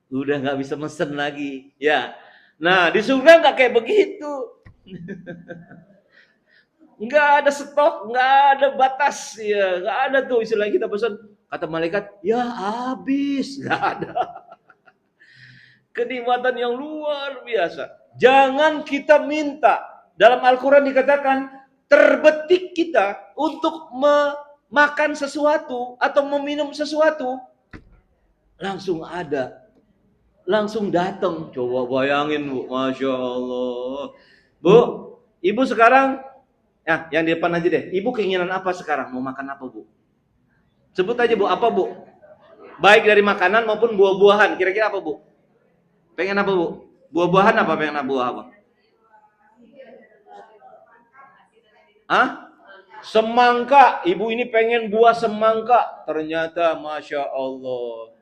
Udah nggak bisa mesen lagi. Ya. Nah, di surga nggak kayak begitu. Nggak ada stok, nggak ada batas, ya, nggak ada tuh istilah kita pesan. Kata malaikat, ya habis, nggak ada. Kenikmatan yang luar biasa. Jangan kita minta. Dalam Al-Quran dikatakan, terbetik kita untuk memakan sesuatu atau meminum sesuatu, langsung ada. Langsung datang. Coba bayangin, Bu. Masya Allah. Bu, ibu sekarang, yang di depan aja deh. Ibu keinginan apa sekarang? Mau makan apa, Bu? Sebut aja, Bu. Apa, Bu? Baik dari makanan maupun buah-buahan. Kira-kira apa, Bu? Pengen apa, Bu? Buah-buahan apa? Pengen buah apa? Hah? Semangka. Ibu ini pengen buah semangka. Ternyata Masya Allah.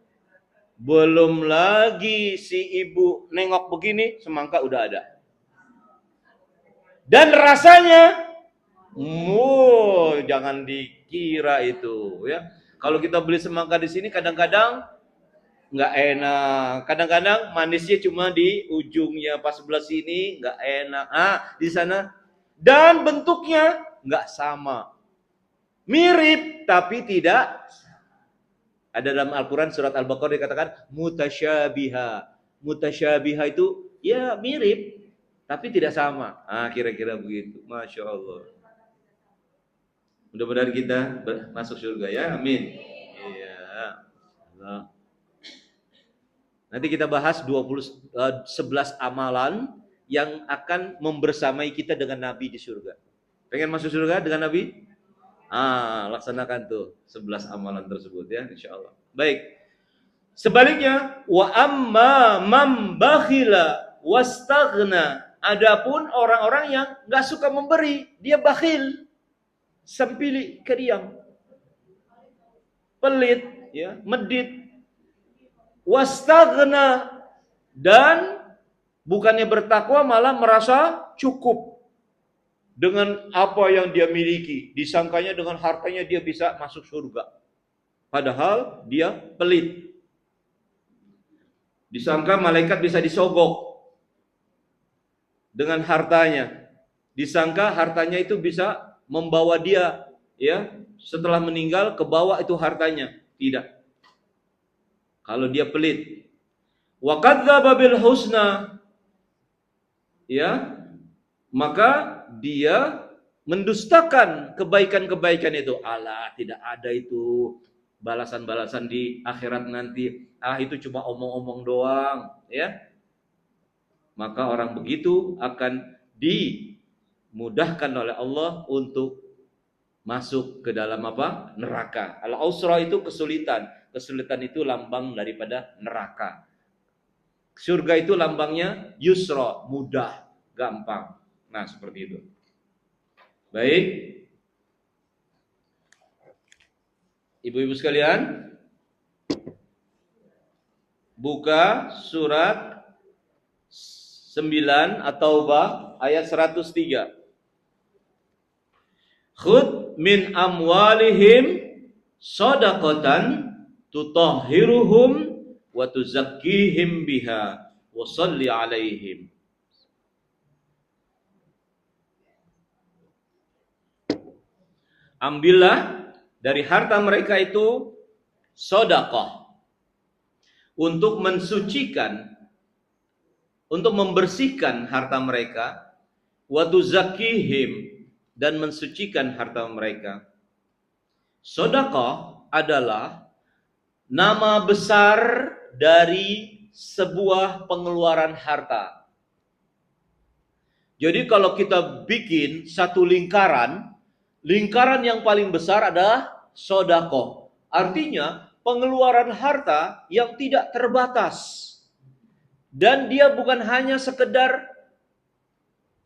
Belum lagi si ibu nengok begini, semangka udah ada. Dan rasanya, jangan dikira itu, ya. Kalau kita beli semangka di sini kadang-kadang nggak enak. Kadang-kadang manisnya cuma di ujungnya, pas sebelah sini nggak enak. Di sana. Dan bentuknya nggak sama. Mirip tapi tidak. Ada dalam Al-Quran surat Al-Baqarah dikatakan mutasyabiha. Mutasyabiha itu ya mirip tapi tidak sama. Kira-kira begitu. Masya Allah. Mudah-mudahan kita masuk surga ya. Amin. Iya. Nah. Nanti kita bahas 11 amalan yang akan membersamai kita dengan Nabi di surga. Pengen masuk surga dengan Nabi? Laksanakan tuh 11 amalan tersebut ya, insyaallah. Baik. Sebaliknya, wa amma man bakhila wastaghna. Adapun orang-orang yang enggak suka memberi, dia bakhil, sempili, keriang, pelit, ya, medit. Wastaghna, dan bukannya bertakwa malah merasa cukup dengan apa yang dia miliki. Disangkanya dengan hartanya dia bisa masuk surga. Padahal dia pelit. Disangka malaikat bisa disogok dengan hartanya. Disangka hartanya itu bisa membawa dia, ya, setelah meninggal ke bawah itu hartanya. Tidak. Kalau dia pelit. Wa kadzdzaba bil husna, ya, maka dia mendustakan kebaikan-kebaikan itu. Alah, tidak ada itu balasan-balasan di akhirat nanti. Itu cuma omong-omong doang, ya. Maka orang begitu akan dimudahkan oleh Allah untuk masuk ke dalam apa? Neraka. Al-usra itu kesulitan. Kesulitan itu lambang daripada neraka. Surga itu lambangnya yusra, mudah, gampang. Nah, seperti itu. Baik. Ibu-ibu sekalian, buka surat 9 atau ayat 103. Khudh min amwalihim shadaqatan tutahhiruhum wa tuzakkihim biha wa shalli alaihim. Ambillah dari harta mereka itu sedekah untuk mensucikan, untuk membersihkan harta mereka, wa tuzakkihim, dan mensucikan harta mereka. Sedekah adalah nama besar dari sebuah pengeluaran harta. Jadi kalau kita bikin satu lingkaran yang paling besar adalah sedekah. Artinya pengeluaran harta yang tidak terbatas. Dan dia bukan hanya sekedar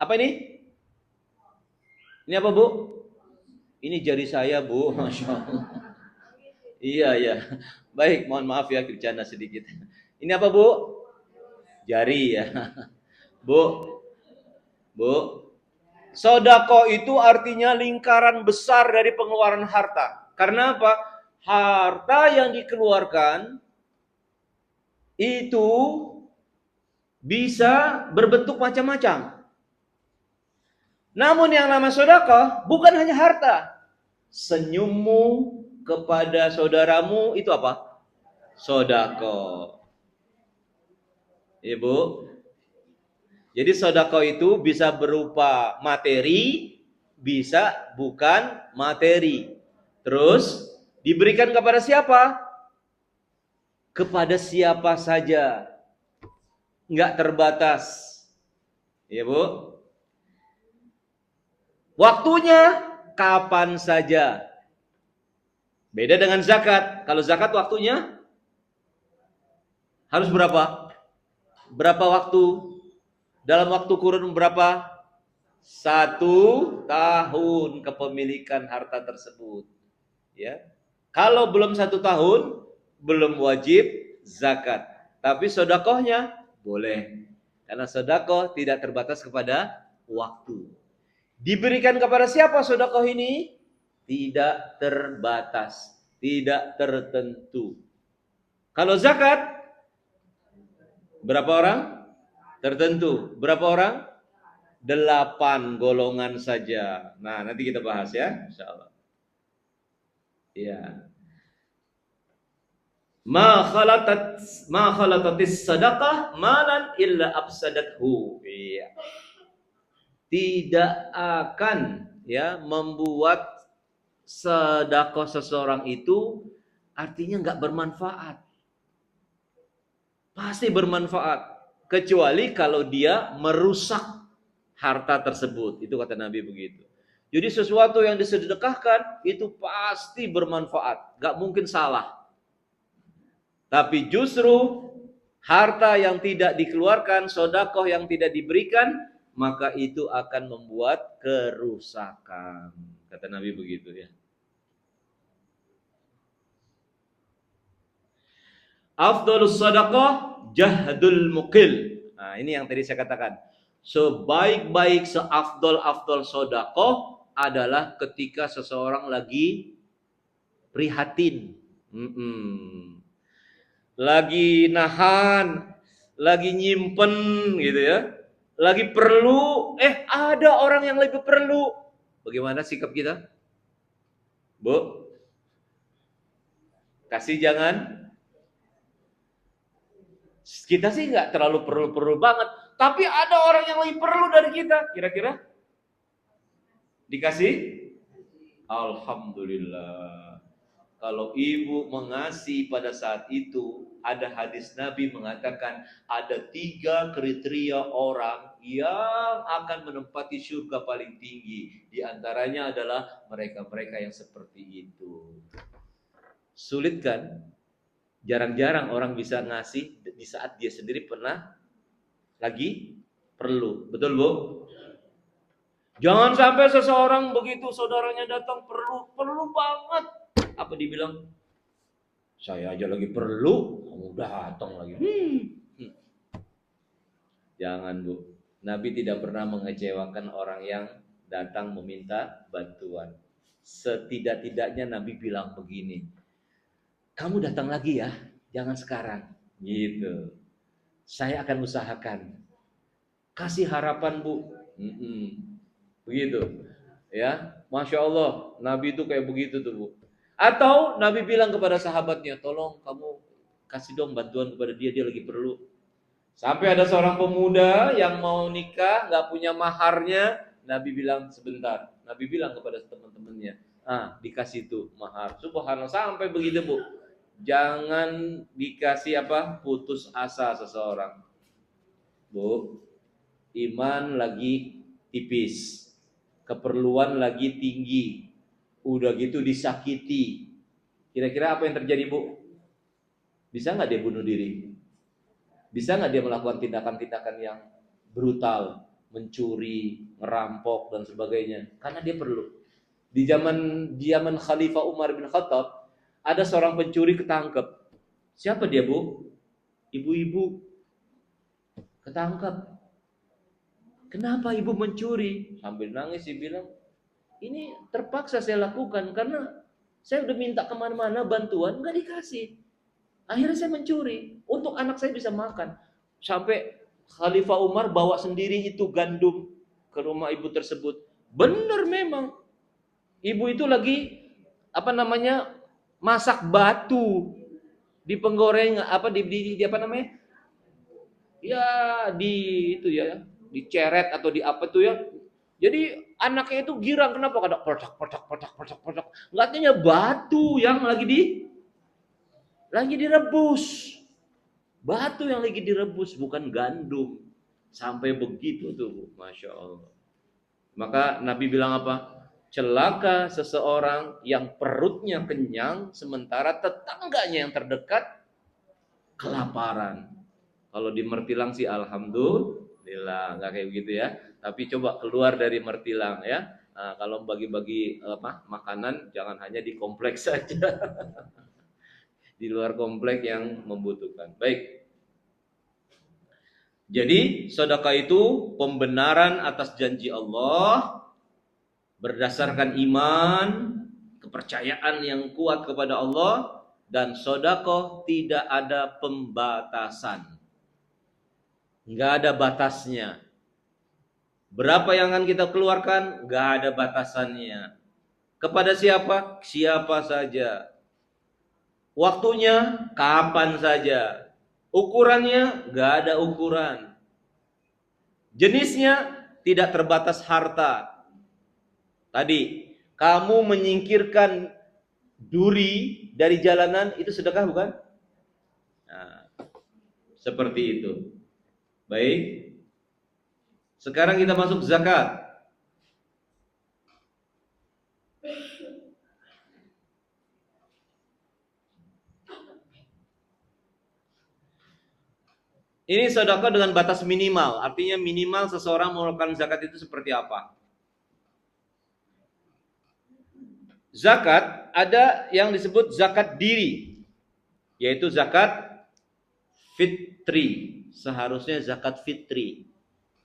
apa ini? Ini apa, Bu? Ini jari saya, Bu. Masya Allah. Iya. Baik, mohon maaf ya, bercanda sedikit. Ini apa, Bu? Jari ya. Bu. Sedekah itu artinya lingkaran besar dari pengeluaran harta. Karena apa? Harta yang dikeluarkan itu bisa berbentuk macam-macam. Namun yang nama sedekah bukan hanya harta. Senyummu kepada saudaramu itu apa? Sedekah. Ibu. Jadi sedekah itu bisa berupa materi, bisa bukan materi. Terus diberikan kepada siapa? Kepada siapa saja. Enggak terbatas. Ya, Bu. Waktunya kapan saja. Beda dengan zakat. Kalau zakat waktunya harus berapa? Berapa waktu? Dalam waktu kurun berapa? 1 tahun kepemilikan harta tersebut. Ya. Kalau belum 1 tahun, belum wajib zakat. Tapi sedekahnya boleh. Karena sedekah tidak terbatas kepada waktu. Diberikan kepada siapa sedekah ini? Tidak terbatas, tidak tertentu. Kalau zakat, berapa orang? Tertentu. Berapa orang? 8 golongan saja. Nah, nanti kita bahas ya, insyaallah. Ya. Ma khalatatis sadaqah malan illa afsadathu. Iya. Tidak akan membuat sedekah seseorang itu artinya enggak bermanfaat. Pasti bermanfaat kecuali kalau dia merusak harta tersebut. Itu kata Nabi begitu. Jadi sesuatu yang disedekahkan itu pasti bermanfaat, enggak mungkin salah. Tapi justru harta yang tidak dikeluarkan, sedekah yang tidak diberikan, maka itu akan membuat kerusakan. Kata Nabi begitu ya. Afdhalus sadaqah jahdul muqil. Nah, ini yang tadi saya katakan. Sebaik-baik, seafdol sedekah adalah ketika seseorang lagi prihatin. Lagi nahan, lagi nyimpen gitu ya. Lagi perlu, ada orang yang lebih perlu. Bagaimana sikap kita? Bu? Kasih jangan. Kita sih nggak terlalu perlu-perlu banget. Tapi ada orang yang lebih perlu dari kita. Kira-kira? Dikasih? Alhamdulillah. Kalau ibu mengasihi pada saat itu, ada hadis Nabi mengatakan ada 3 kriteria orang yang akan menempati surga paling tinggi. Di antaranya adalah mereka-mereka yang seperti itu. Sulit kan? Jarang-jarang orang bisa ngasih di saat dia sendiri pernah lagi perlu. Betul, Bu? Jangan sampai seseorang begitu saudaranya datang perlu banget. Apa dibilang? Saya aja lagi perlu, kamu datang lagi. Jangan, Bu. Nabi tidak pernah mengecewakan orang yang datang meminta bantuan. Setidak-tidaknya Nabi bilang begini, kamu datang lagi ya, jangan sekarang. Gitu. Saya akan usahakan. Kasih harapan, Bu. Begitu. Ya, Masya Allah, Nabi itu kayak begitu tuh, Bu. Atau Nabi bilang kepada sahabatnya, tolong kamu kasih dong bantuan kepada dia, dia lagi perlu. Sampai ada seorang pemuda yang mau nikah, nggak punya maharnya, Nabi bilang sebentar. Nabi bilang kepada teman-temannya, dikasih tuh mahar. Subhanallah, sampai begitu, Bu. Jangan dikasih putus asa seseorang. Bu, iman lagi tipis, keperluan lagi tinggi, udah gitu disakiti. Kira-kira apa yang terjadi, Bu? Bisa nggak dia bunuh diri? Bisa nggak dia melakukan tindakan-tindakan yang brutal, mencuri, merampok dan sebagainya? Karena dia perlu. Di zaman Khalifah Umar bin Khattab, ada seorang pencuri ketangkep. Siapa dia, Bu? Ibu-ibu ketangkep. Kenapa ibu mencuri? Sambil nangis dia bilang, ini terpaksa saya lakukan karena saya udah minta kemana-mana bantuan, nggak dikasih. Akhirnya saya mencuri untuk anak saya bisa makan. Sampai Khalifah Umar bawa sendiri itu gandum ke rumah ibu tersebut. Benar memang. Ibu itu lagi masak batu di penggoreng di apa namanya? Ya di itu ya, diceret atau di apa tuh ya. Jadi anaknya itu girang, kenapa kada pocak. Enggaknya batu yang lagi direbus. Batu yang lagi direbus, bukan gandum. Sampai begitu tuh, Masya Allah. Maka Nabi bilang apa? Celaka seseorang yang perutnya kenyang, sementara tetangganya yang terdekat kelaparan. Kalau di Mertilang sih alhamdulillah, nggak kayak begitu ya. Tapi coba keluar dari Mertilang ya. Nah, kalau bagi-bagi makanan, jangan hanya di kompleks saja. Di luar komplek yang membutuhkan. Baik. Jadi sedekah itu pembenaran atas janji Allah berdasarkan iman, kepercayaan yang kuat kepada Allah, dan sedekah tidak ada pembatasan. Enggak ada batasnya. Berapa yang akan kita keluarkan? Enggak ada batasannya. Kepada siapa? Siapa saja. Waktunya kapan saja. Ukurannya nggak ada ukuran. Jenisnya tidak terbatas harta. Tadi kamu menyingkirkan duri dari jalanan, itu sedekah bukan? Nah, seperti itu. Baik. Sekarang kita masuk zakat. Ini sedekah dengan batas minimal, artinya minimal seseorang mengeluarkan zakat itu seperti apa? Zakat ada yang disebut zakat diri, yaitu zakat fitri. Seharusnya zakat fitri.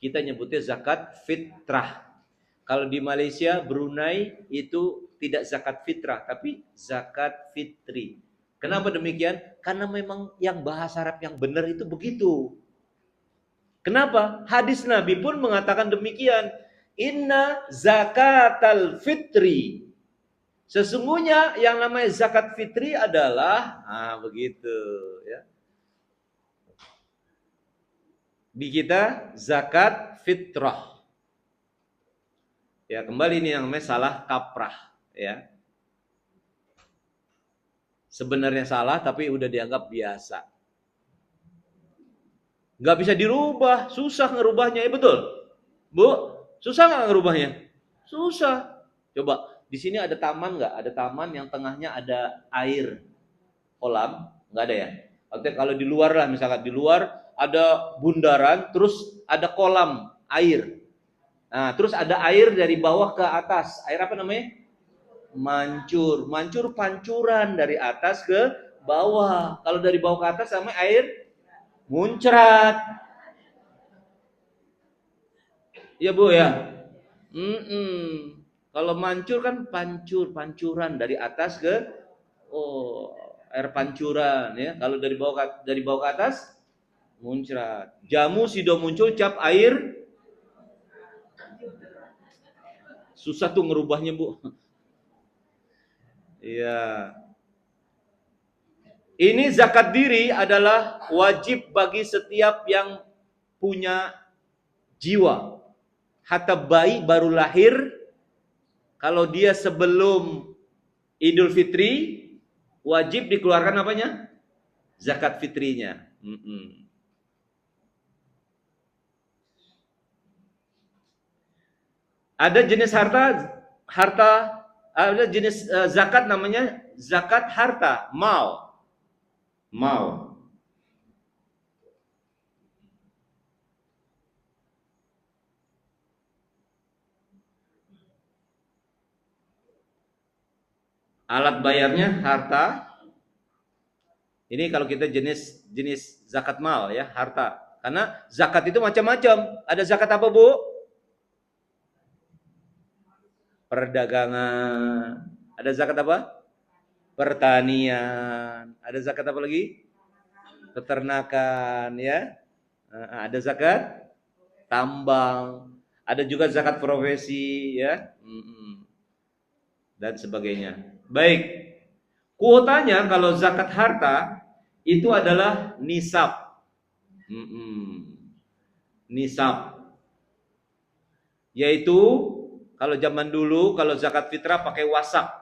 Kita nyebutnya zakat fitrah. Kalau di Malaysia, Brunei itu tidak zakat fitrah, tapi zakat fitri. Kenapa demikian? Karena memang yang bahasa Arab yang benar itu begitu. Kenapa? Hadis Nabi pun mengatakan demikian. Inna zakatal fitri. Sesungguhnya yang namanya zakat fitri adalah begitu ya. Di kita zakat fitrah. Ya, kembali ini yang namanya salah kaprah ya. Sebenarnya salah tapi udah dianggap biasa. Nggak bisa dirubah, susah ngerubahnya, ya betul? Bu, susah nggak ngerubahnya? Susah. Coba, di sini ada taman nggak? Ada taman yang tengahnya ada air, kolam, nggak ada ya? Artinya kalau di luar lah, misalkan di luar ada bundaran, terus ada kolam air. Nah, terus ada air dari bawah ke atas. Air apa namanya? Mancur. Mancur pancuran dari atas ke bawah. Kalau dari bawah ke atas sama air muncrat. Iya Bu ya. Kalau mancur kan pancuran dari atas ke air pancuran ya. Kalau dari bawah ke atas muncrat. Jamu sido muncul cap air susah tuh ngerubahnya Bu. Iya. Ini zakat diri adalah wajib bagi setiap yang punya jiwa. Hatta bayi baru lahir, kalau dia sebelum Idul Fitri, wajib dikeluarkan apanya? Zakat fitrinya. Ada jenis harta, ada jenis zakat namanya zakat harta, mal. Alat bayarnya harta. Ini kalau kita jenis zakat mal ya, harta. Karena zakat itu macam-macam. Ada zakat apa, Bu? Perdagangan. Ada zakat apa? Pertanian. Ada zakat apa lagi? Peternakan ya. Ada zakat tambang. Ada juga zakat profesi ya. Dan sebagainya. Baik. Kuotanya kalau zakat harta itu adalah nisab. Nisab. Yaitu kalau zaman dulu kalau zakat fitrah pakai wasak.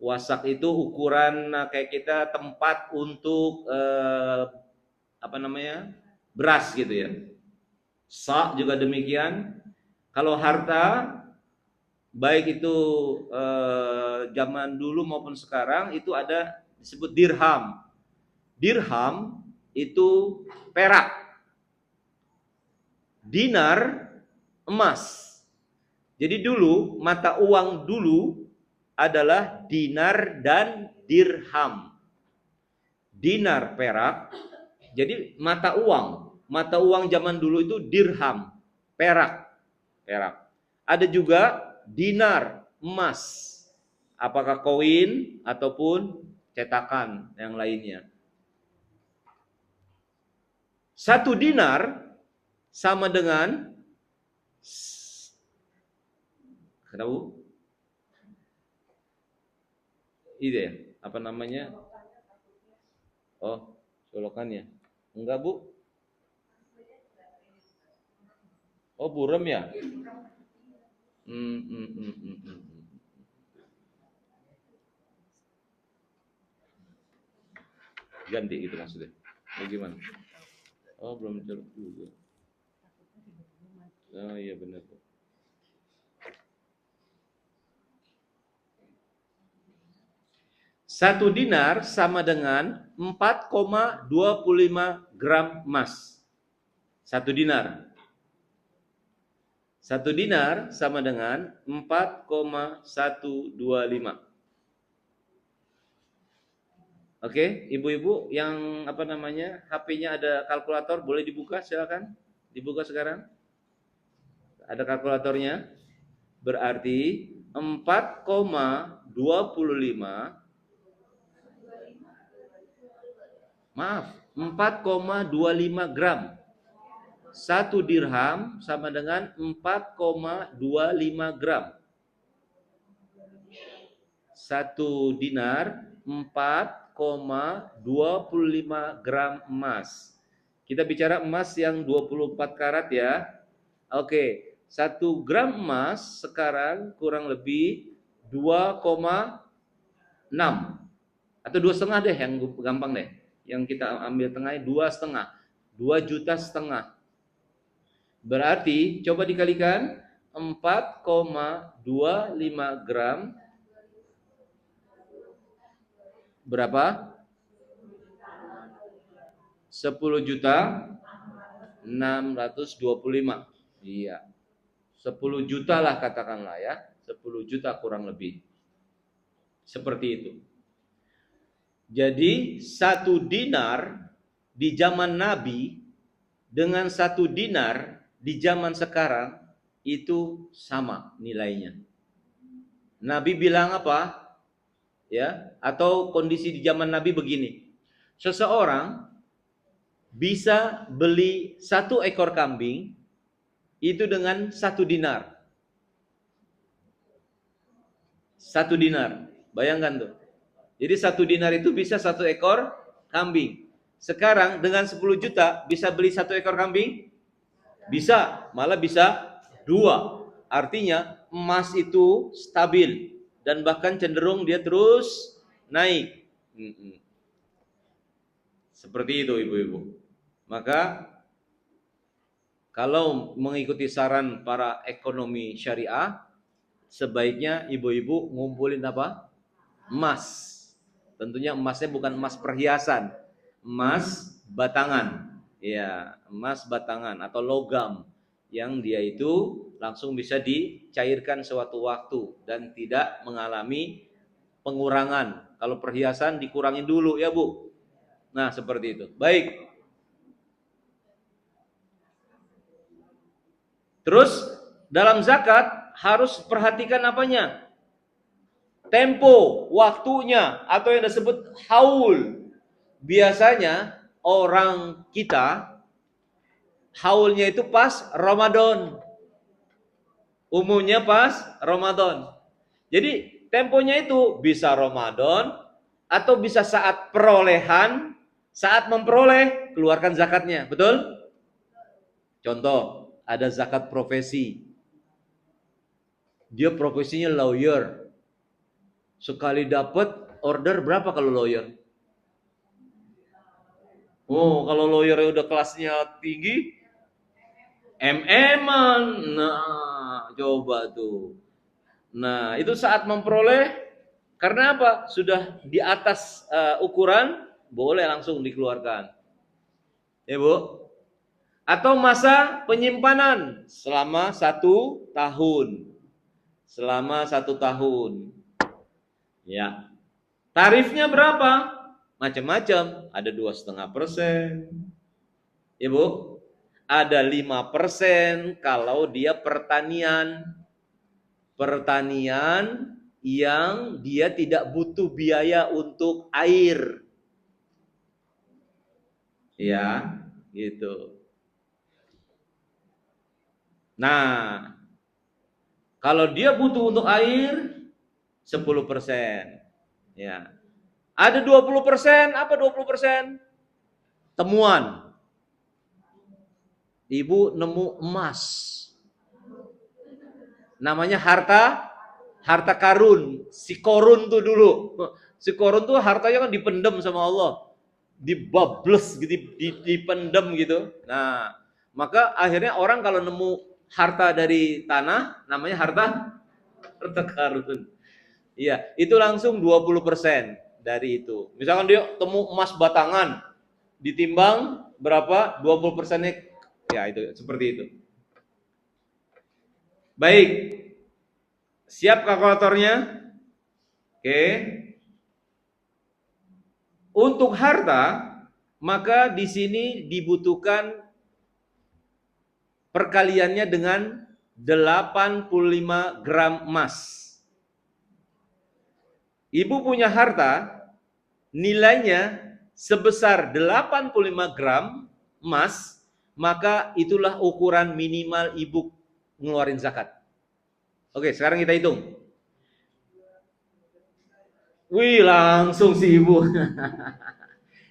Wasak itu ukuran kayak kita tempat untuk beras gitu ya. Sa juga demikian. Kalau harta baik itu zaman dulu maupun sekarang itu ada disebut dirham. Dirham itu perak. Dinar emas. Jadi dulu mata uang dulu adalah dinar dan dirham. Dinar perak. Jadi mata uang zaman dulu itu dirham, perak. Ada juga dinar emas. Apakah koin ataupun cetakan yang lainnya. 1 dinar sama dengan kenapa? Ini ya, apa namanya? Oh, colokannya. Enggak, Bu. Oh, buram ya? Ganti itu maksudnya. Bagaimana? Oh, belum colok juga. Oh iya benar. 1 dinar sama dengan 4,25 gram emas. 1 dinar. 1 dinar sama dengan 4,125. Oke, ibu-ibu yang HP-nya ada kalkulator, boleh dibuka silakan. Dibuka sekarang. Ada kalkulatornya. Berarti 4,25 gram. 1 dirham sama dengan 4,25 gram. 1 dinar 4,25 gram emas. Kita bicara emas yang 24 karat ya. Oke, 1 gram emas sekarang kurang lebih 2,6 atau 2,5 deh yang gampang deh. Yang kita ambil tengahnya 2,5. 2,5 juta. Berarti coba dikalikan 4,25 gram berapa? 10.625. Iya. 10 juta lah katakanlah ya, 10 juta kurang lebih. Seperti itu. Jadi 1 dinar di zaman Nabi dengan 1 dinar di zaman sekarang itu sama nilainya. Nabi bilang apa? Ya, atau kondisi di zaman Nabi begini. Seseorang bisa beli 1 ekor kambing itu dengan 1 dinar. 1 dinar. Bayangkan tuh. Jadi 1 dinar itu bisa 1 ekor kambing. Sekarang dengan 10 juta bisa beli 1 ekor kambing? Bisa, malah bisa 2. Artinya emas itu stabil dan bahkan cenderung dia terus naik. Seperti itu ibu-ibu. Maka kalau mengikuti saran para ekonomi syariah, sebaiknya ibu-ibu ngumpulin apa? Emas. Tentunya emasnya bukan emas perhiasan, emas batangan. Ya, emas batangan atau logam yang dia itu langsung bisa dicairkan sewaktu waktu dan tidak mengalami pengurangan. Kalau perhiasan dikurangin dulu ya Bu. Nah seperti itu. Baik. Terus dalam zakat harus perhatikan apanya? Tempo, waktunya atau yang disebut haul. Biasanya orang kita haulnya itu pas Ramadan. Umumnya pas Ramadan. Jadi temponya itu bisa Ramadan atau bisa saat perolehan, saat memperoleh keluarkan zakatnya, betul? Contoh, ada zakat profesi. Dia profesinya lawyer. Sekali dapat order berapa kalau lawyer? Oh, kalau lawyer udah kelasnya tinggi, MM-an. Nah, coba tuh. Nah, itu saat memperoleh, karena apa? Sudah di atas ukuran, boleh langsung dikeluarkan. Ya Bu? Atau masa penyimpanan selama 1 tahun. Selama 1 tahun. Ya. Tarifnya berapa? Macam-macam. Ada 2,5%. Ya Bu? Ada 5% kalau dia pertanian. Pertanian yang dia tidak butuh biaya untuk air. Ya, gitu. Nah, kalau dia butuh untuk air 10%. Ya. Ada 20%, apa 20%? Temuan. Ibu nemu emas. Namanya harta karun. Si korun tuh dulu. Si korun tuh hartanya kan dipendam sama Allah. Dibables gitu, dipendam gitu. Nah, maka akhirnya orang kalau nemu harta dari tanah namanya harta karun. Iya, itu langsung 20% dari itu. Misalkan dia temu emas batangan, ditimbang berapa? 20%-nya, ya itu seperti itu. Baik, siap kalkulatornya? Oke. Untuk harta, maka di sini dibutuhkan perkaliannya dengan 85 gram emas. Ibu punya harta, nilainya sebesar 85 gram emas, maka itulah ukuran minimal ibu ngeluarin zakat. Oke, sekarang kita hitung. Wih, langsung sih ibu.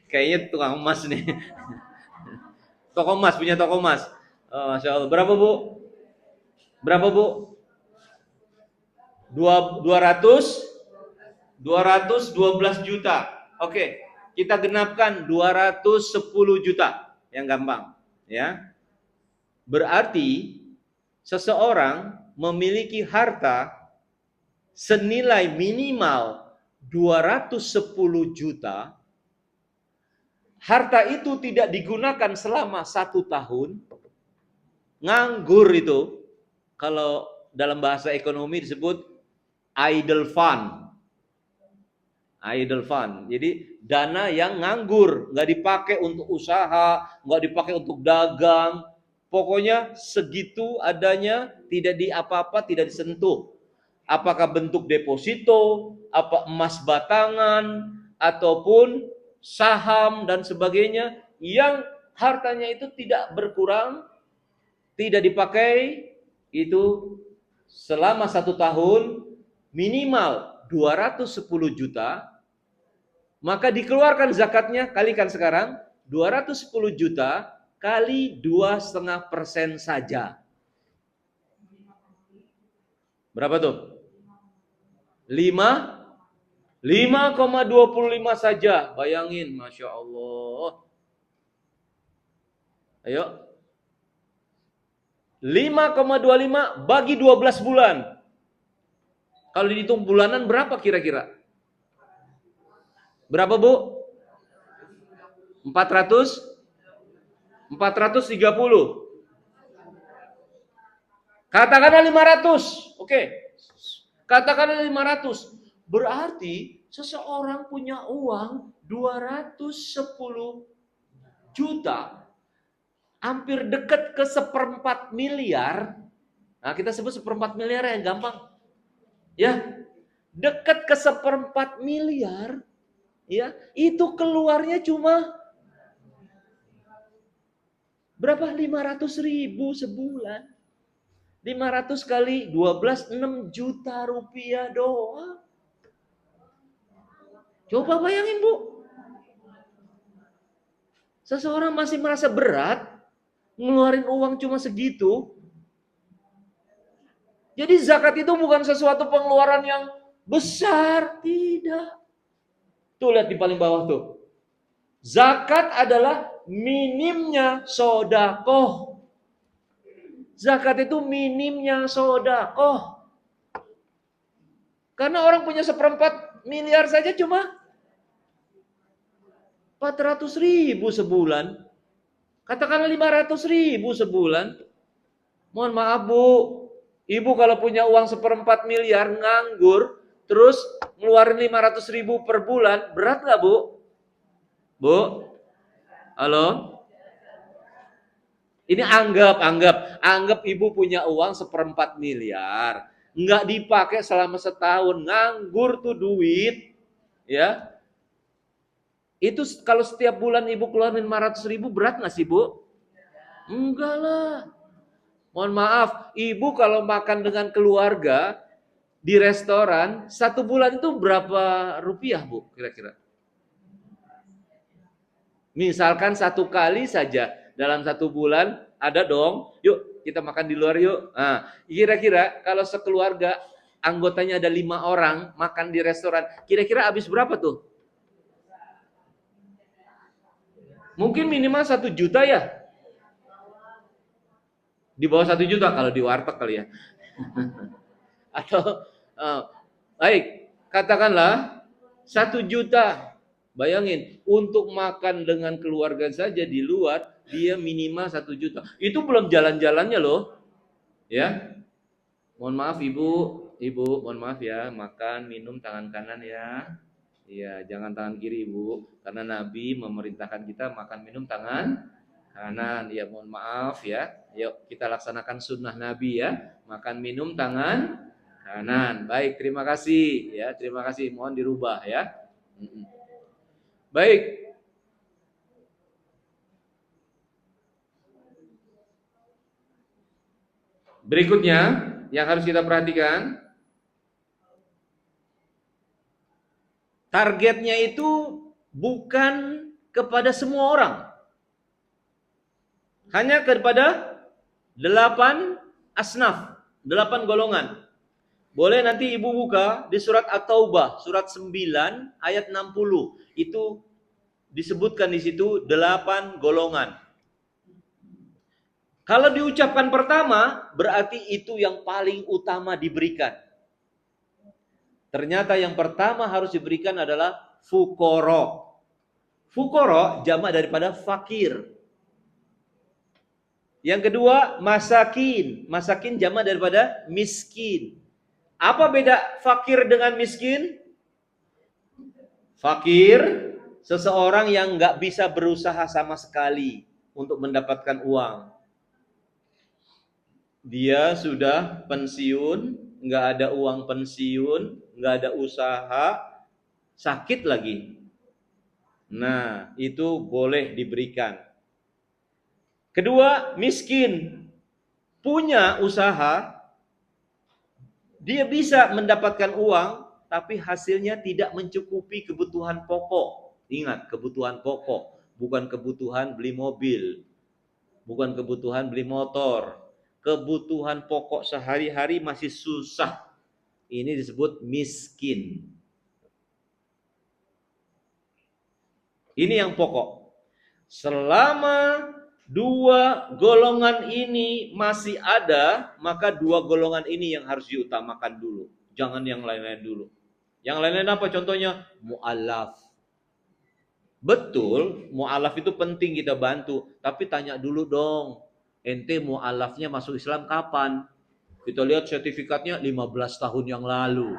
Kayaknya tukang emas nih. Toko emas, punya toko emas. Masya Allah. Berapa Bu? Berapa Bu? 212 juta. Oke, kita genapkan 210 juta. Yang gampang, ya. Berarti seseorang memiliki harta senilai minimal 210 juta. Harta itu tidak digunakan selama 1 tahun. Nganggur itu. kalau dalam bahasa ekonomi disebut idle fund. Idle fund. Jadi dana yang nganggur, nggak dipakai untuk usaha, nggak dipakai untuk dagang. Pokoknya segitu adanya, tidak di apa-apa, tidak disentuh. Apakah bentuk deposito, apa emas batangan, ataupun saham dan sebagainya yang hartanya itu tidak berkurang, tidak dipakai, itu selama 1 tahun minimal 210 juta, maka dikeluarkan zakatnya, kalikan sekarang 210 juta kali 2,5% saja. Berapa tuh? 5,25 saja. Bayangin, Masya Allah. Ayo. 5,25 bagi 12 bulan. Kalau dihitung bulanan berapa kira-kira? Berapa, Bu? 430. Katakanlah 500. Oke. Katakanlah 500. Berarti seseorang punya uang 210 juta. Hampir dekat ke 1/4 miliar. Nah, kita sebut 1/4 miliar yang gampang. Ya. Dekat ke 1/4 miliar. Ya, itu keluarnya cuma berapa? 500.000 sebulan. 500 kali 12, 6 juta rupiah doang. Coba bayangin, Bu. Seseorang masih merasa berat ngeluarin uang cuma segitu. Jadi zakat itu bukan sesuatu pengeluaran yang besar, tidak. Tuh lihat di paling bawah tuh. Zakat adalah minimnya sodakoh. Zakat itu minimnya sodakoh. Karena orang punya 1/4 miliar saja cuma 400.000 sebulan. Katakanlah 500.000 sebulan. Mohon maaf, Bu. Ibu kalau punya uang 1/4 miliar nganggur, terus ngeluarin 500.000 per bulan, berat nggak, Bu? Bu? Halo? Ini anggap ibu punya uang 1/4 miliar, nggak dipakai selama setahun, nganggur tuh duit, ya. Itu kalau setiap bulan ibu keluarin 500.000, berat nggak sih, Bu? Enggak lah. Mohon maaf, ibu kalau makan dengan keluarga di restoran, 1 bulan itu berapa rupiah, Bu, kira-kira? Misalkan 1 kali saja dalam 1 bulan, ada dong, yuk kita makan di luar yuk. Nah, kira-kira kalau sekeluarga anggotanya ada 5 orang makan di restoran, kira-kira habis berapa tuh? Mungkin minimal 1 juta ya? Di bawah 1 juta kalau di warteg kali ya. Atau baik, katakanlah 1 juta. Bayangin, untuk makan dengan keluarga saja di luar, dia minimal 1 juta. Itu belum jalan-jalannya loh. Ya. Mohon maaf Ibu, mohon maaf ya, makan, minum tangan kanan ya. Iya, jangan tangan kiri Ibu, karena Nabi memerintahkan kita makan minum tangan kanan. Ya, mohon maaf ya. Yuk kita laksanakan sunnah Nabi ya. Makan minum tangan kanan. Baik, terima kasih ya, terima kasih. Mohon dirubah ya. Baik. Berikutnya yang harus kita perhatikan, targetnya itu bukan kepada semua orang. Hanya kepada 8 asnaf, 8 golongan. Boleh nanti Ibu buka di surat At-Taubah, surat 9 ayat 60. Itu disebutkan di situ 8 golongan. Kalau diucapkan pertama, berarti itu yang paling utama diberikan. Ternyata yang pertama harus diberikan adalah fukoro. Fukoro jamak daripada fakir. Yang kedua, masakin. Masakin jamak daripada miskin. Apa beda fakir dengan miskin? Fakir, seseorang yang nggak bisa berusaha sama sekali untuk mendapatkan uang. Dia sudah pensiun, nggak ada uang pensiun, nggak ada usaha, sakit lagi. Nah, itu boleh diberikan. Kedua, miskin. Punya usaha, dia bisa mendapatkan uang, tapi hasilnya tidak mencukupi kebutuhan pokok. Ingat, kebutuhan pokok, bukan kebutuhan beli mobil, bukan kebutuhan beli motor. Kebutuhan pokok sehari-hari masih susah. Ini disebut miskin. Ini yang pokok. Selama dua golongan ini masih ada, maka dua golongan ini yang harus diutamakan dulu. Jangan yang lain-lain dulu. Yang lain-lain apa contohnya? Mu'alaf. Betul, mu'alaf itu penting kita bantu. Tapi tanya dulu dong, ente mu'alafnya masuk Islam kapan? Kita lihat sertifikatnya 15 tahun yang lalu.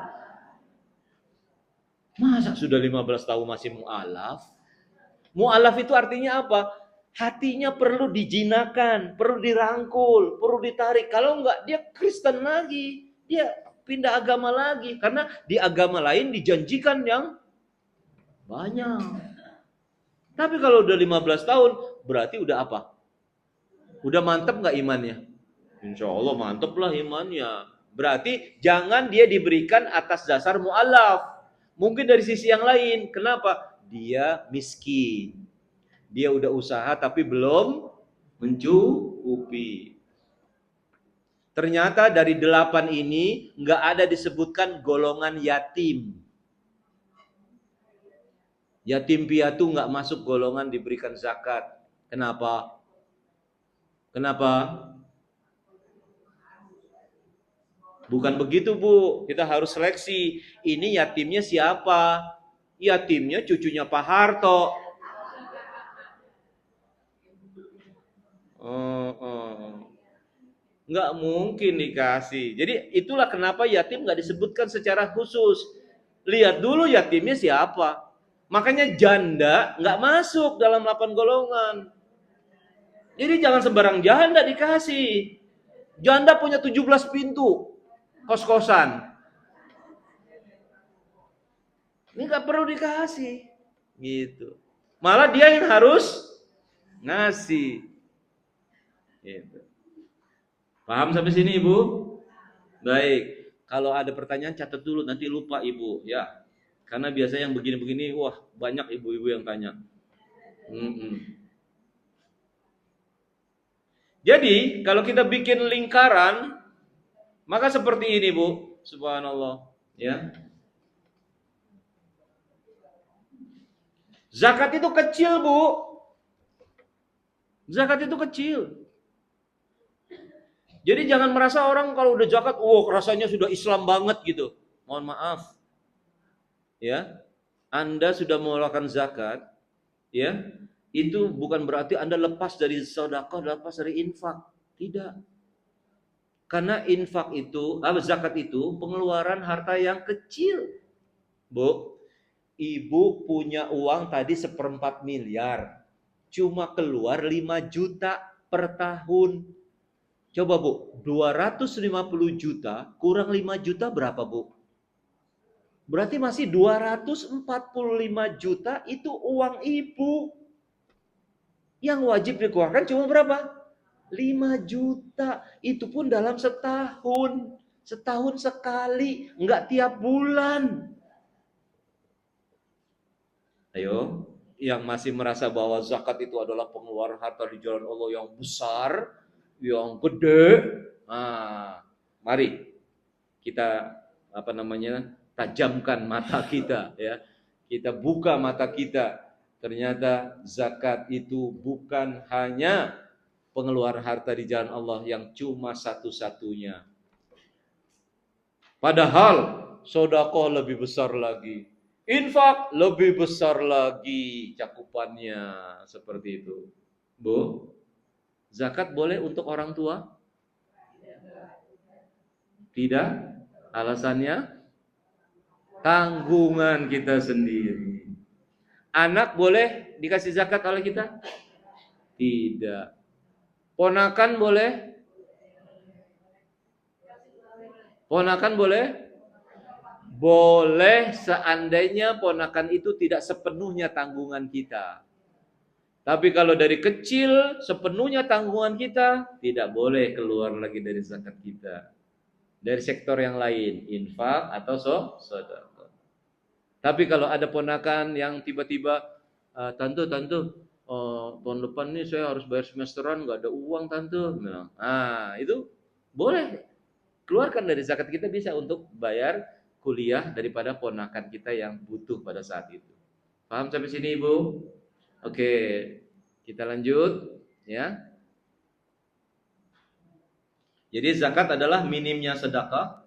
Masa sudah 15 tahun masih mu'alaf? Mu'alaf itu artinya apa? Hatinya perlu dijinakan, perlu dirangkul, perlu ditarik. Kalau enggak, dia Kristen lagi. Dia pindah agama lagi. Karena di agama lain dijanjikan yang banyak. Tapi kalau udah 15 tahun, berarti udah apa? Udah mantep nggak imannya? Insya Allah mantep lah imannya. Berarti jangan dia diberikan atas dasar mu'alaf. Mungkin dari sisi yang lain. Kenapa? Dia miskin. Dia udah usaha tapi belum mencukupi. Ternyata dari 8 ini nggak ada disebutkan golongan yatim. Yatim piatu nggak masuk golongan diberikan zakat. Kenapa? Kenapa? Bukan begitu, Bu. Kita harus seleksi. Ini yatimnya siapa? Yatimnya cucunya Pak Harto. Nggak mungkin dikasih. Jadi itulah kenapa yatim nggak disebutkan secara khusus. Lihat dulu yatimnya siapa. Makanya janda nggak masuk dalam 8 golongan. Jadi jangan sembarang janda dikasih. Janda punya 17 pintu kos-kosan. Ini nggak perlu dikasih. Gitu. Malah dia yang harus ngasih. Gitu. Paham sampai sini, Ibu? Baik. Kalau ada pertanyaan catat dulu, nanti lupa Ibu, ya. Karena biasanya yang begini-begini, wah banyak ibu-ibu yang tanya. Jadi, kalau kita bikin lingkaran, maka seperti ini, Bu. Subhanallah, ya. Zakat itu kecil, Bu. Zakat itu kecil. Jadi jangan merasa orang kalau udah zakat, rasanya sudah Islam banget gitu. Mohon maaf. Ya. Anda sudah mengeluarkan zakat, ya. Itu bukan berarti Anda lepas dari sedekah, lepas dari infak. Tidak. Karena infak itu, zakat itu pengeluaran harta yang kecil. Bu, Ibu punya uang tadi 1/4 miliar. Cuma keluar 5 juta per tahun. Coba Bu, 250 juta kurang 5 juta berapa Bu? Berarti masih 245 juta itu uang Ibu. Yang wajib dikeluarkan cuma berapa? 5 juta. Itu pun dalam setahun. Setahun sekali, enggak tiap bulan. Ayo, yang masih merasa bahwa zakat itu adalah pengeluaran harta di jalan Allah yang besar, yang gede. Nah, mari kita tajamkan mata kita, ya. Kita buka mata kita. Ternyata zakat itu bukan hanya pengeluaran harta di jalan Allah yang cuma satu-satunya. Padahal sedekah lebih besar lagi. Infak lebih besar lagi cakupannya, seperti itu. Bu, Zakat boleh untuk orang tua? Tidak. Alasannya tanggungan kita sendiri. Anak boleh dikasih zakat oleh kita? Tidak. Ponakan boleh? Ponakan boleh? Boleh seandainya ponakan itu tidak sepenuhnya tanggungan kita. Tapi kalau dari kecil sepenuhnya tanggungan kita, tidak boleh keluar lagi dari zakat kita. Dari sektor yang lain, infak atau sedekah. Tapi kalau ada ponakan yang tiba-tiba, tante, tahun depan nih saya harus bayar semesteran, nggak ada uang tante, bilang. Itu boleh keluarkan dari zakat kita, bisa untuk bayar kuliah daripada ponakan kita yang butuh pada saat itu. Paham sampai sini Ibu? Oke, kita lanjut ya. Jadi zakat adalah minimnya sedekah.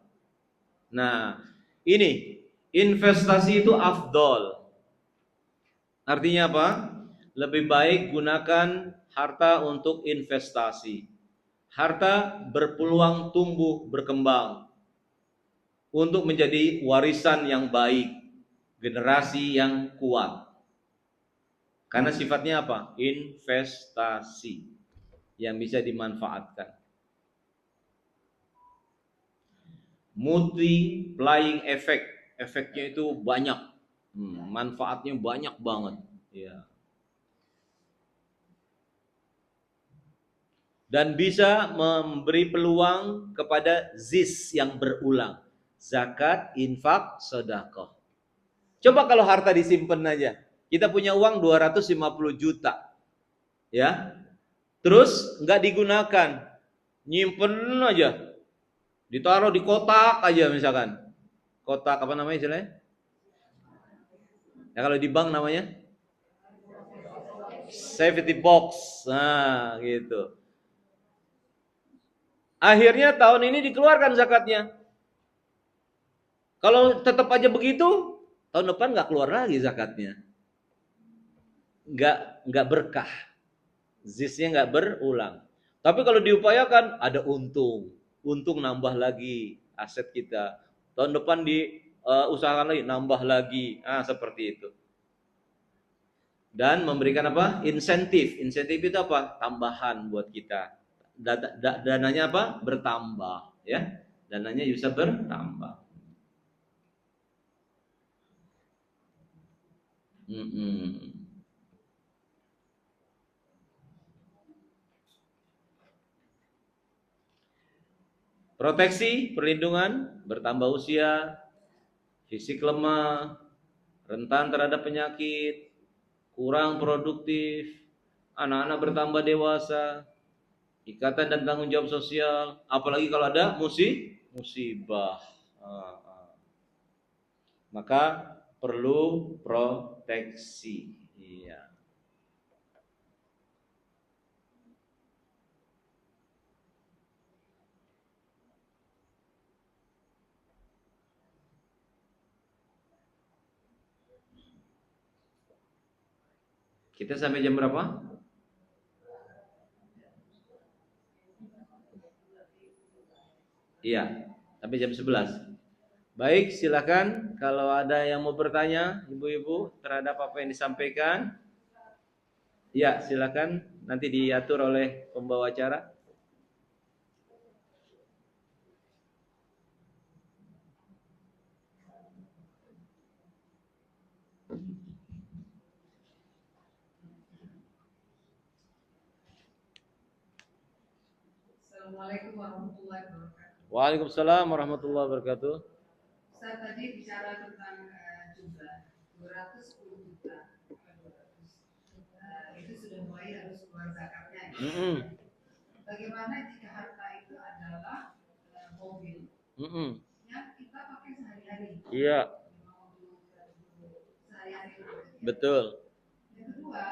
Nah, ini investasi itu afdol. Artinya apa? Lebih baik gunakan harta untuk investasi. Harta berpeluang tumbuh berkembang untuk menjadi warisan yang baik, generasi yang kuat. Karena sifatnya apa? Investasi yang bisa dimanfaatkan. Multiplying effect, efeknya itu banyak, manfaatnya banyak banget. Ya. Dan bisa memberi peluang kepada zis yang berulang. Zakat, infak, sedekah. Coba kalau harta disimpan aja. Kita punya uang 250 juta. Ya. Terus nggak digunakan. Nyimpen aja. Ditaruh di kotak aja misalkan. Kotak apa namanya istilahnya? Ya kalau di bank namanya safety box. Nah, gitu. Akhirnya tahun ini dikeluarkan zakatnya. Kalau tetap aja begitu, tahun depan nggak keluar lagi zakatnya. Nggak berkah. Zisnya nggak berulang. Tapi kalau diupayakan ada untung. Untung nambah lagi aset kita. Tahun depan usahakan lagi, nambah lagi. Seperti itu. Dan memberikan apa? Insentif. Insentif itu apa? Tambahan buat kita. Dananya apa? Bertambah, ya. Dananya bisa bertambah. Proteksi, perlindungan, bertambah usia, fisik lemah, rentan terhadap penyakit, kurang produktif, anak-anak bertambah dewasa, ikatan dan tanggung jawab sosial, apalagi kalau ada musibah. Maka perlu proteksi. Iya. Kita sampai jam berapa? Iya, sampai jam 11. Baik, silakan kalau ada yang mau bertanya, ibu-ibu, terhadap apa yang disampaikan. Ya, silakan nanti diatur oleh pembawa acara. Assalamualaikum warahmatullahi wabarakatuh. Waalaikumsalam warahmatullahi wabarakatuh. Saya tadi bicara tentang jumlah 210 juta. Itu sudah mulai harus keluar zakatnya. Bagaimana jika harta itu adalah mobil yang kita pakai sehari-hari? Iya. Sehari-hari. Betul. Yang kedua,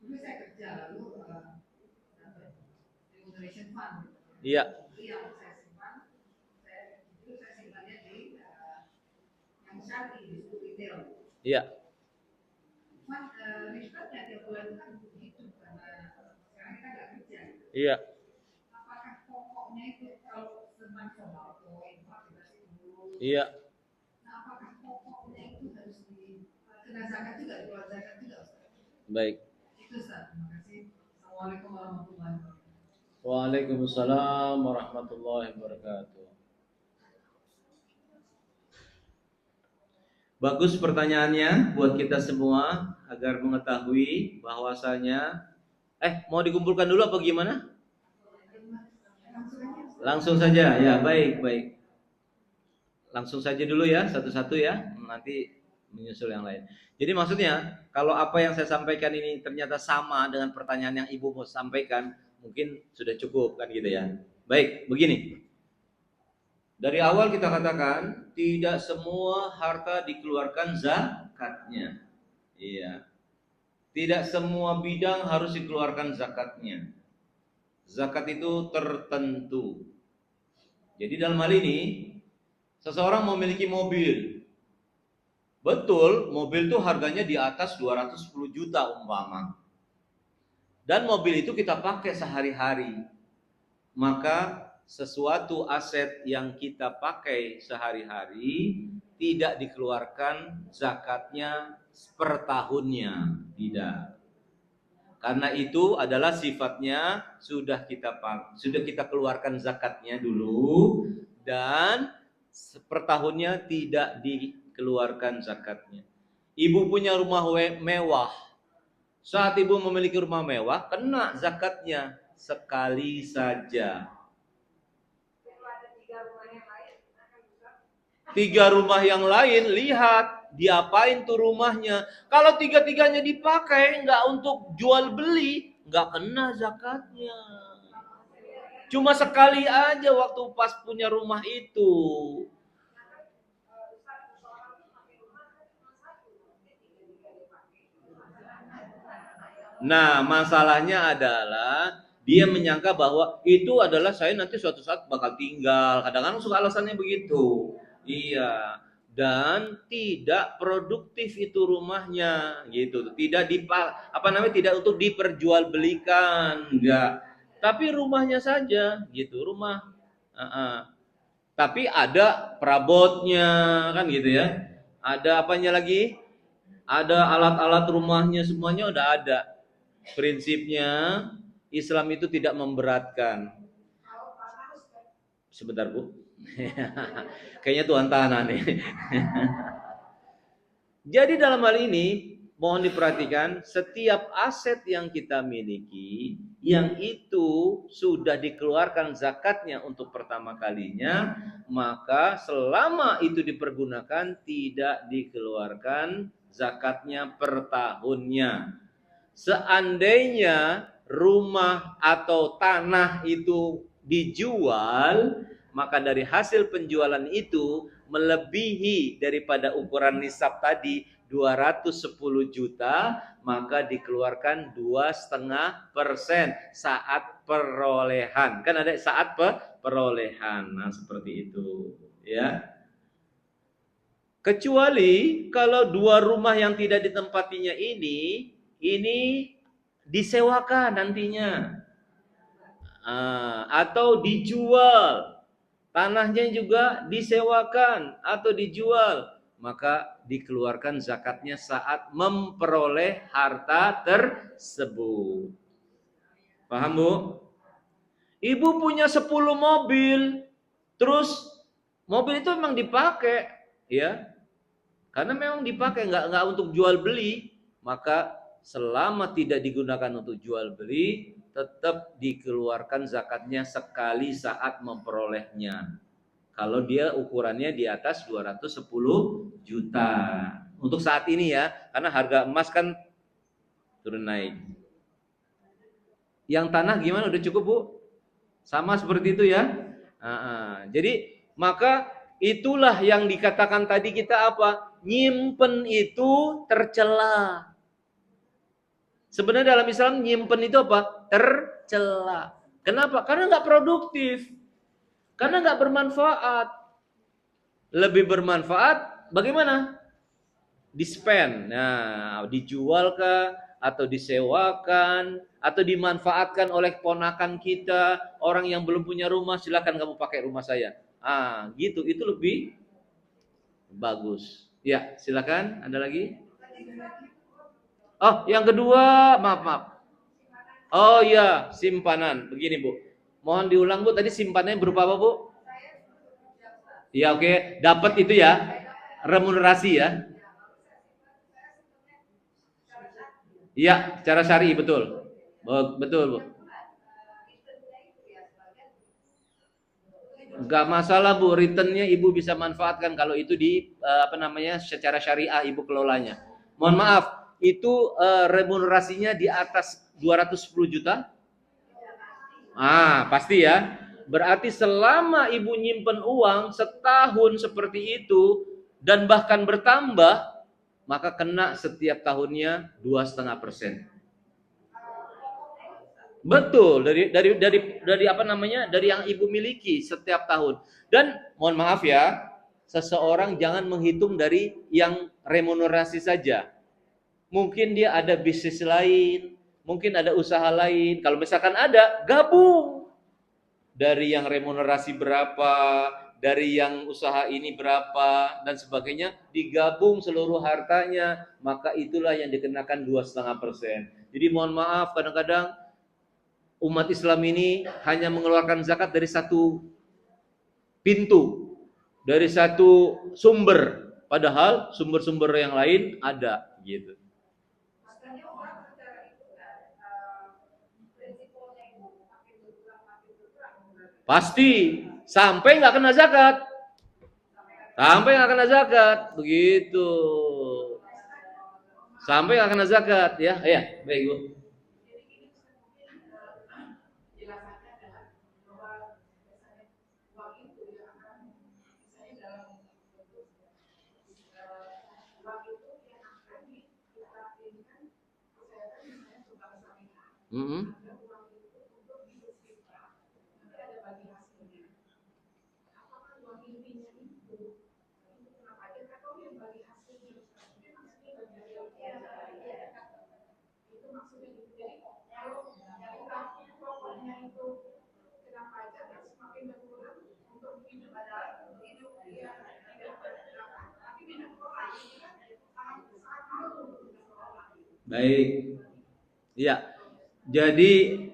dulu saya kerja lalu remuneration fund. Iya. Itu yang saya simpan. Saya simpannya di yang syari di retail. Iya. Cuma risikonya tiap bulan kan hidup karena Iya. Apakah pokoknya itu kalau konvensional itu infak dikasih dulu? Iya. Nah, apakah pokoknya itu harus kena zakat juga, keluar zakat juga, Ustaz? Baik. Itu Ustaz. Terima kasih. Assalamualaikum warahmatullahi wabarakatuh. Waalaikumsalam warahmatullahi wabarakatuh. Bagus pertanyaannya buat kita semua agar mengetahui bahwasanya mau dikumpulkan dulu apa gimana? Langsung saja. Ya, baik, baik. Langsung saja dulu ya, satu-satu ya. Nanti menyusul yang lain. Jadi maksudnya, kalau apa yang saya sampaikan ini ternyata sama dengan pertanyaan yang Ibu mau sampaikan, mungkin sudah cukup kan gitu ya. Baik, begini. Dari awal kita katakan tidak semua harta dikeluarkan zakatnya. Iya. Tidak semua bidang harus dikeluarkan zakatnya. Zakat itu tertentu. Jadi dalam hal ini seseorang memiliki mobil. Betul, mobil itu harganya di atas 210 juta umpama. Dan mobil itu kita pakai sehari-hari. Maka sesuatu aset yang kita pakai sehari-hari tidak dikeluarkan zakatnya per tahunnya, tidak. Karena itu adalah sifatnya sudah kita keluarkan zakatnya dulu dan per tahunnya tidak dikeluarkan zakatnya. Ibu punya rumah mewah. Saat ibu memiliki rumah mewah, kena zakatnya sekali saja. 3 rumah yang lain, lihat diapain tuh rumahnya. Kalau 3-tiganya dipakai nggak untuk jual beli, nggak kena zakatnya. Cuma sekali aja waktu pas punya rumah itu. Nah, masalahnya adalah dia menyangka bahwa itu adalah saya nanti suatu saat bakal tinggal. Kadang-kadang suka alasannya begitu. Iya. Dan tidak produktif itu rumahnya gitu. Tidak tidak untuk diperjualbelikan, enggak. Tapi rumahnya saja gitu, rumah. Tapi ada perabotnya kan gitu ya. Ada apanya lagi? Ada alat-alat rumahnya, semuanya udah ada. Prinsipnya Islam itu tidak memberatkan. Sebentar Bu. Kayaknya Tuhan tahan nih. Jadi dalam hal ini mohon diperhatikan, setiap aset yang kita miliki yang itu sudah dikeluarkan zakatnya untuk pertama kalinya, maka selama itu dipergunakan tidak dikeluarkan zakatnya per tahunnya. Seandainya rumah atau tanah itu dijual, maka dari hasil penjualan itu melebihi daripada ukuran nisab tadi 210 juta, maka dikeluarkan 2,5% saat perolehan. Kan ada saat perolehan. Nah, seperti itu, ya. Kecuali kalau 2 rumah yang tidak ditempatinya ini disewakan nantinya. Atau dijual. Tanahnya juga disewakan atau dijual, maka dikeluarkan zakatnya saat memperoleh harta tersebut. Paham Bu? Ibu punya 10 mobil, terus mobil itu memang dipakai, ya. Karena memang dipakai nggak untuk jual beli, maka selama tidak digunakan untuk jual beli, tetap dikeluarkan zakatnya sekali saat memperolehnya. Kalau dia ukurannya di atas 210 juta. Untuk saat ini ya, karena harga emas kan turun naik. Yang tanah gimana, udah cukup Bu? Sama seperti itu ya. Jadi maka itulah yang dikatakan tadi kita apa? Nyimpen itu tercela. Sebenarnya dalam Islam nyimpen itu apa? Tercela. Kenapa? Karena nggak produktif. Karena nggak bermanfaat. Lebih bermanfaat bagaimana? Di-spend. Nah, dijual kah? atau disewakan, atau dimanfaatkan oleh ponakan kita, orang yang belum punya rumah, silakan kamu pakai rumah saya. Gitu, itu lebih bagus. Ya, silakan. Ada lagi? Oh, yang kedua, maaf. Oh iya, simpanan. Begini Bu, mohon diulang Bu. Tadi simpanannya berupa apa Bu? Ya oke, dapat itu ya, remunerasi ya. Iya, secara syar'i betul. Betul Bu. Enggak masalah Bu, returnnya Ibu bisa manfaatkan kalau itu di secara syariah Ibu kelolanya. Mohon maaf, itu remunerasinya di atas 210 juta? Pasti ya. Berarti selama Ibu nyimpen uang setahun seperti itu dan bahkan bertambah, maka kena setiap tahunnya 2,5%. Betul, dari yang Ibu miliki setiap tahun. Dan mohon maaf ya, seseorang jangan menghitung dari yang remunerasi saja. Mungkin dia ada bisnis lain, mungkin ada usaha lain. Kalau misalkan ada, gabung. Dari yang remunerasi berapa, dari yang usaha ini berapa, dan sebagainya, digabung seluruh hartanya, maka itulah yang dikenakan 2,5%. Jadi mohon maaf, kadang-kadang umat Islam ini hanya mengeluarkan zakat dari satu pintu, dari satu sumber, padahal sumber-sumber yang lain ada gitu. Pasti sampai nggak kena zakat, begitu, sampai nggak kena zakat ya. Ya baik Bu. Mm-hmm. Baik. Ya. Jadi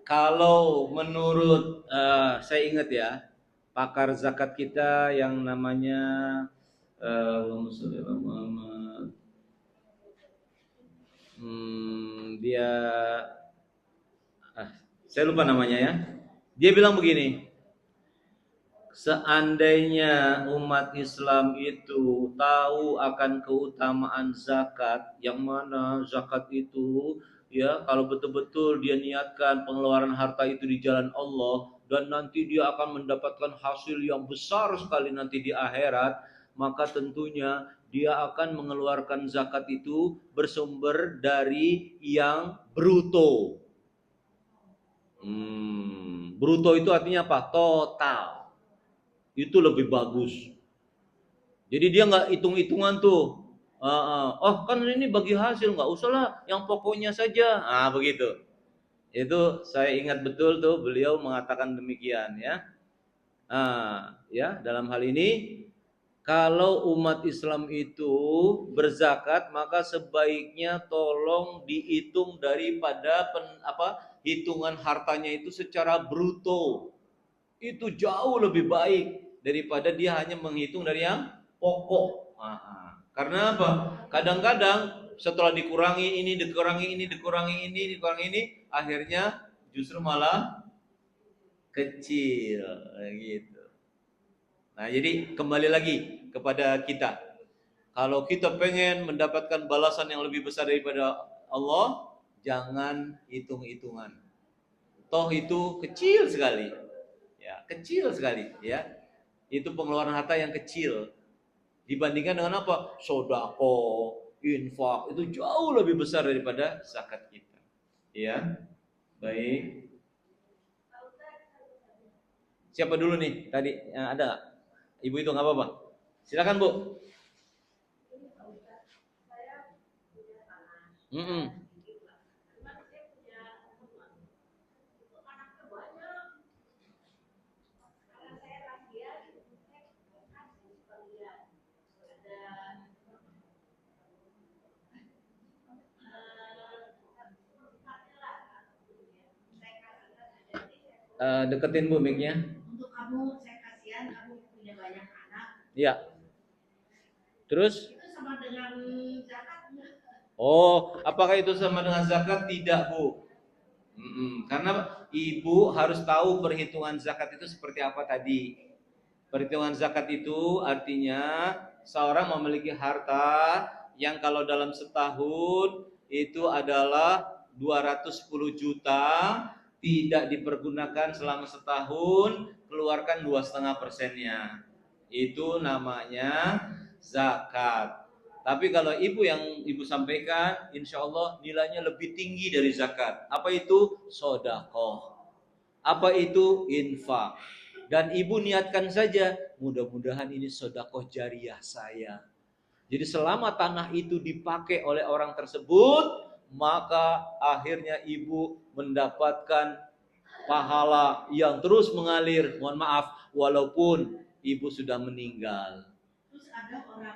kalau menurut saya ingat ya, pakar zakat kita yang namanya dia saya lupa namanya ya. Dia bilang begini, seandainya umat Islam itu tahu akan keutamaan zakat, yang mana zakat itu ya kalau betul-betul dia niatkan pengeluaran harta itu di jalan Allah dan nanti dia akan mendapatkan hasil yang besar sekali nanti di akhirat, maka tentunya dia akan mengeluarkan zakat itu bersumber dari yang bruto. Bruto itu artinya apa? Total. Itu lebih bagus. Jadi dia nggak hitung-hitungan tuh. Oh kan ini bagi hasil, nggak usahlah, yang pokoknya saja. Begitu. Itu saya ingat betul tuh beliau mengatakan demikian ya. Ya dalam hal ini kalau umat Islam itu berzakat maka sebaiknya tolong dihitung daripada hitungan hartanya itu secara bruto. Itu jauh lebih baik daripada dia hanya menghitung dari yang pokok. Karena apa? Kadang-kadang setelah dikurangi ini, dikurangi ini, akhirnya justru malah kecil gitu. Nah, jadi kembali lagi kepada kita. Kalau kita pengen mendapatkan balasan yang lebih besar daripada Allah, jangan hitung-hitungan. Toh itu kecil sekali. Ya, kecil sekali ya. Itu pengeluaran harta yang kecil dibandingkan dengan apa? Sodako, infak itu jauh lebih besar daripada zakat kita. Ya, baik. Siapa dulu nih tadi? Ada nggak? Ibu itu nggak apa-apa. Silakan Bu. Mm-mm. Deketin Bu mic-nya. Untuk kamu, saya kasihan kamu punya banyak anak. Ya. Terus? Itu sama dengan zakat enggak? Oh, apakah itu sama dengan zakat? Tidak, Bu. Karena ibu harus tahu perhitungan zakat itu seperti apa tadi. Perhitungan zakat itu artinya seorang memiliki harta yang kalau dalam setahun itu adalah 210 juta, tidak dipergunakan selama setahun, keluarkan 2,5%-nya. Itu namanya zakat. Tapi kalau ibu yang ibu sampaikan, insya Allah nilainya lebih tinggi dari zakat. Apa itu? Sodakoh. Apa itu? Infak. Dan ibu niatkan saja, mudah-mudahan ini sodakoh jariah saya. Jadi selama tanah itu dipakai oleh orang tersebut, maka akhirnya ibu mendapatkan pahala yang terus mengalir. Mohon maaf, walaupun ibu sudah meninggal.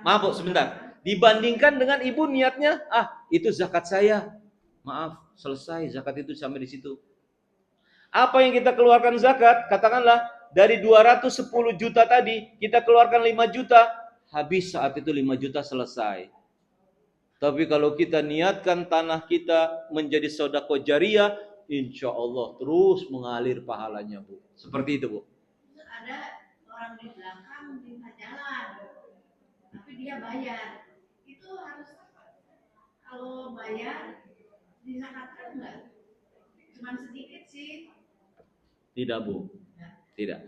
Maaf Bu, sebentar. Dibandingkan dengan ibu niatnya, itu zakat saya. Maaf, selesai zakat itu sampai di situ. Apa yang kita keluarkan zakat, katakanlah dari 210 juta tadi, kita keluarkan 5 juta, habis saat itu 5 juta selesai. Tapi kalau kita niatkan tanah kita menjadi sedekah jariah, insya Allah terus mengalir pahalanya Bu. Seperti itu Bu. Ada orang di belakang minta jalan, tapi dia bayar. Itu harus, kalau bayar dizakatkan enggak? Cuman sedikit sih. Tidak Bu, tidak.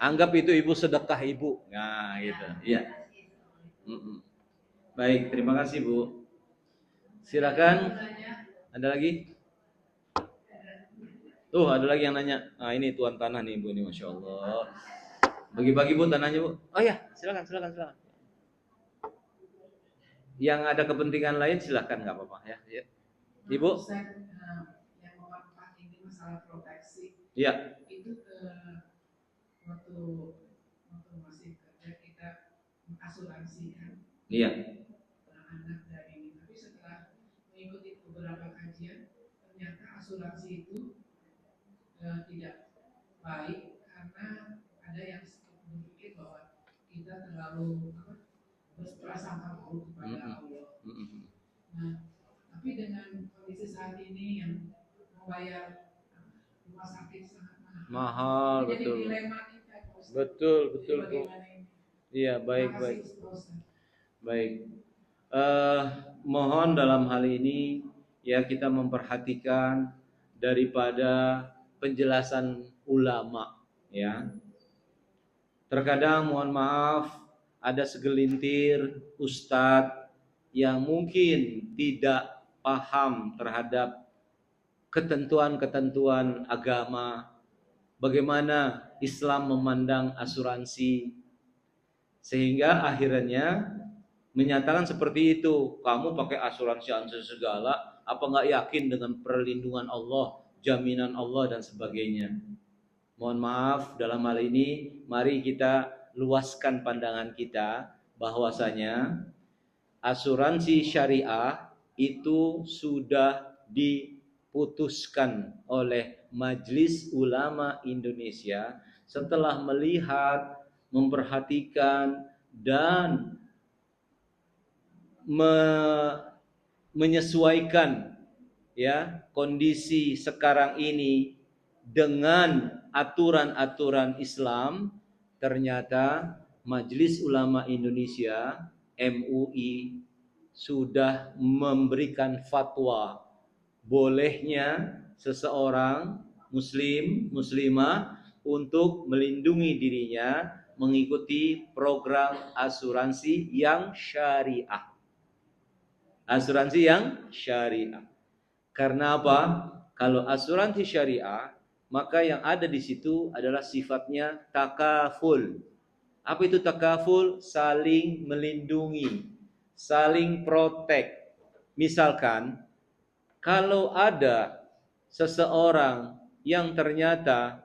Anggap itu ibu sedekah ibu. Nah gitu. Iya. Baik, terima kasih Bu. Silakan. Ada lagi? Tuh ada lagi yang nanya. Nah ini tuan tanah nih Bu, ini masya Allah. Bagi-bagi Bu tanahnya Bu. Oh ya, silakan. Yang ada kepentingan lain silakan, nggak apa-apa ya. Ya. Ibu. Yang memanfaat ini masalah proteksi. Iya. Itu waktu masih kerja kita asuransi kan. Iya. Anak dari ini. Tapi setelah mengikuti beberapa kajian, ternyata asuransi itu tidak baik karena ada yang berpikir bahwa kita terlalu berprasangka buruk kepada Allah. Nah, tapi dengan kondisi saat ini yang membayar rumah sakit sangat mahal, Betul. jadi dilema kita. Betul. Iya, baik. Baik. Mohon dalam hal ini ya kita memperhatikan daripada penjelasan ulama ya. Terkadang mohon maaf ada segelintir ustadz yang mungkin tidak paham terhadap ketentuan-ketentuan agama, bagaimana Islam memandang asuransi, sehingga akhirnya menyatakan seperti itu, kamu pakai asuransi segala, apa nggak yakin dengan perlindungan Allah, jaminan Allah dan sebagainya. Mohon maaf dalam hal ini, mari kita luaskan pandangan kita bahwasanya asuransi syariah itu sudah diputuskan oleh Majelis Ulama Indonesia setelah melihat, memperhatikan dan menyesuaikan ya kondisi sekarang ini dengan aturan-aturan Islam. Ternyata Majelis Ulama Indonesia MUI sudah memberikan fatwa bolehnya seseorang muslim muslimah untuk melindungi dirinya mengikuti program asuransi yang syariah. Asuransi yang syariah. Karena apa? Kalau asuransi syariah, maka yang ada di situ adalah sifatnya takaful. Apa itu takaful? Saling melindungi, saling protek. Misalkan, kalau ada seseorang yang ternyata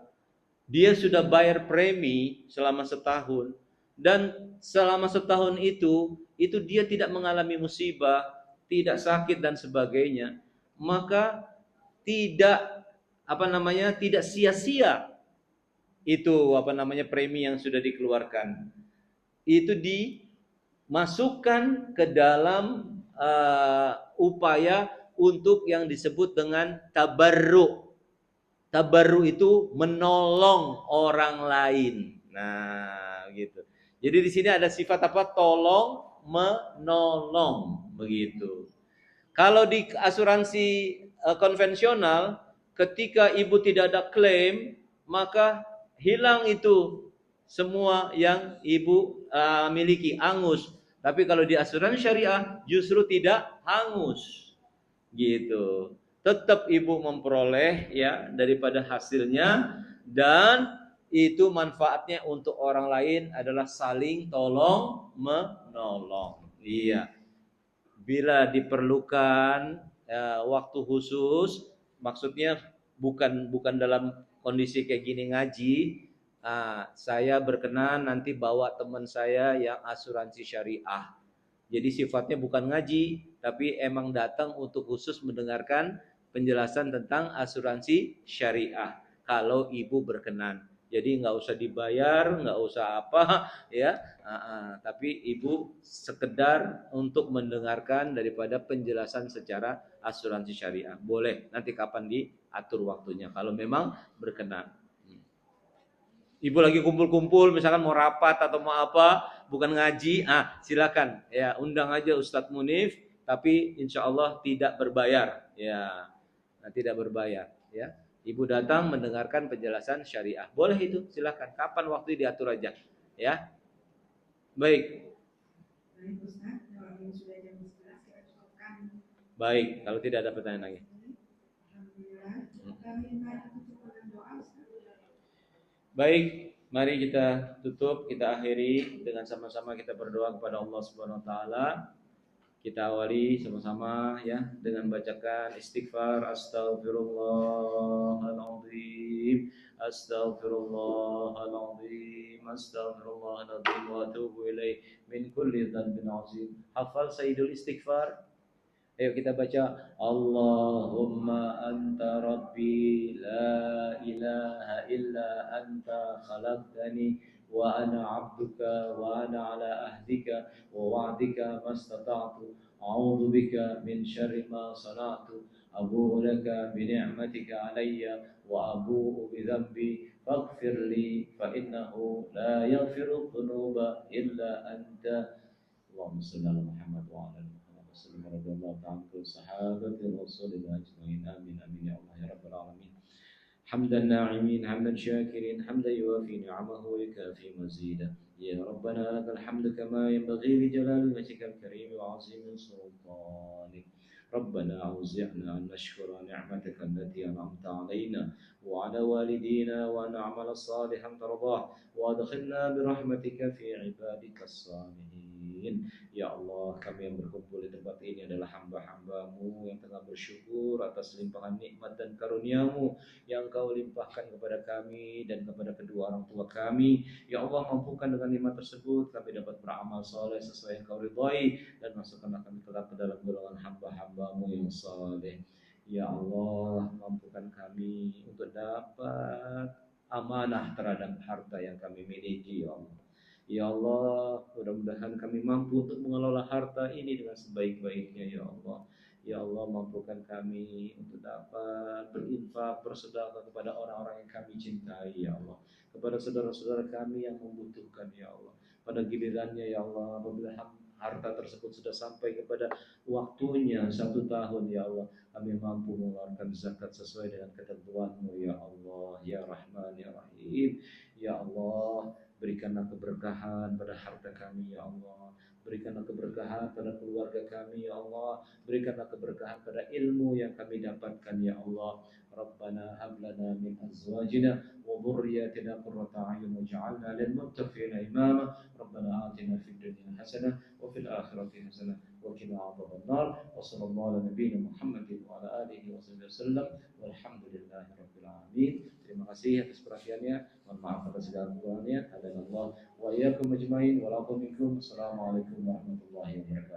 dia sudah bayar premi selama setahun, dan selama setahun itu dia tidak mengalami musibah, tidak sakit dan sebagainya, maka tidak tidak sia-sia itu premi yang sudah dikeluarkan. Itu dimasukkan ke dalam upaya untuk yang disebut dengan tabarru. Tabarru itu menolong orang lain. Nah, gitu. Jadi di sini ada sifat apa? Tolong menolong, begitu. Kalau di asuransi konvensional, ketika ibu tidak ada klaim, maka hilang itu semua yang ibu miliki, hangus. Tapi kalau di asuransi syariah justru tidak hangus, gitu. Tetap ibu memperoleh ya daripada hasilnya, dan itu manfaatnya untuk orang lain adalah saling tolong menolong. Iya. Bila diperlukan waktu khusus, maksudnya bukan dalam kondisi kayak gini ngaji, saya berkenan nanti bawa teman saya yang asuransi syariah. Jadi sifatnya bukan ngaji, tapi emang datang untuk khusus mendengarkan penjelasan tentang asuransi syariah. Kalau ibu berkenan, jadi nggak usah dibayar, nggak usah apa, ya. Tapi ibu sekedar untuk mendengarkan daripada penjelasan secara asuransi syariah. Boleh, nanti kapan diatur waktunya kalau memang berkenan. Ibu lagi kumpul-kumpul, misalkan mau rapat atau mau apa, bukan ngaji, silakan ya, undang aja Ustadz Munif, tapi insya Allah tidak berbayar, ya, tidak berbayar, ya. Ibu datang mendengarkan penjelasan syariah, boleh itu, silakan. Kapan waktu diatur aja, ya. Baik. Baik Ustaz, kalau ini sudah jam 11 kita cukupkan. Baik, kalau tidak ada pertanyaan lagi. Alhamdulillah. Kami minta tutup dengan doa Ustaz. Baik, mari kita tutup, kita akhiri dengan sama-sama kita berdoa kepada Allah Subhanahu wa taala. Kita awali sama-sama ya dengan bacakan istighfar, astaghfirullahaladzim, astaghfirullahaladzim, astaghfirullahaladzim wa atubu ilaih min kulli dhanbin azim. Hafal Sayyidul Istighfar? Ayo kita baca, Allahumma anta rabbi la ilaha illa anta khalaqtani wa ana abduka wa ana ala ahdika wa wa'dika mastata'tu a'udzu bika min syarri ma sana'tu abu'u laka bi ni'matika alayya wa abu'u bi dhanbi faghfir li fa innahu la yaghfiru dhunuba illa anta. Allahumma salli ala Muhammad wa ala وسلم رضي الله تعالى عن الصحابة والرسول أجمعين آمين آمين يا الله يا رب العالمين. حمدا ناعمين حمدا شاكرين حمدا يوافي نعمه ويكافي مزيدا. يا ربنا لك الحمد كما ينبغي لجلال وجهك الكريم وعظيم سلطانك. ربنا أوزعنا أن نشكر نعمتك التي أنعمت علينا وعلى والدينا وأن نعمل صالحا ترضاه وأدخلنا برحمتك في عبادك الصالحين. Ya Allah, kami yang berkumpul di tempat ini adalah hamba-hambamu yang tengah bersyukur atas limpahan nikmat dan karunia-Mu yang Kau limpahkan kepada kami dan kepada kedua orang tua kami. Ya Allah, mampukan dengan nikmat tersebut kami dapat beramal soleh sesuai yang Kau ridhai, dan masukkanlah kami kelak ke dalam golongan hamba-hambamu yang soleh. Ya Allah, mampukan kami untuk dapat amanah terhadap harta yang kami miliki, ya Allah. Ya Allah, mudah-mudahan kami mampu untuk mengelola harta ini dengan sebaik-baiknya, ya Allah. Ya Allah, mampukan kami untuk dapat berinfak, bersedekah kepada orang-orang yang kami cintai, ya Allah. Kepada saudara-saudara kami yang membutuhkan, ya Allah. Pada gilirannya, ya Allah, apabila harta tersebut sudah sampai kepada waktunya 1 tahun, ya Allah, kami mampu mengeluarkan zakat sesuai dengan ketentuan-Mu, ya Allah. Ya Rahman, ya Rahim. Ya Allah, berikanlah keberkahan pada harta kami, ya Allah. Berikanlah keberkahan pada keluarga kami, ya Allah. Berikanlah keberkahan pada ilmu yang kami dapatkan, ya Allah. Rabbana hab lana min azwajina wa dhurriyyatina qurrata a'yun waj'alna lil muttaqina imama. Rabbana atina fid dunya hasanah wa fil akhirati hasanah wa qina adzabannar. Wa sallallahu ala nabiyyina Muhammadin wa ala alihi wa sahbihi wasallam. Walhamdulillahi rabbil alamin. Terima kasih atas perhatiannya. Mohon maaf atas segala kekurangannya. Hadanallah wa iyyakum ajmain. Wa lakum minkum. Assalamualaikum warahmatullahi wabarakatuh.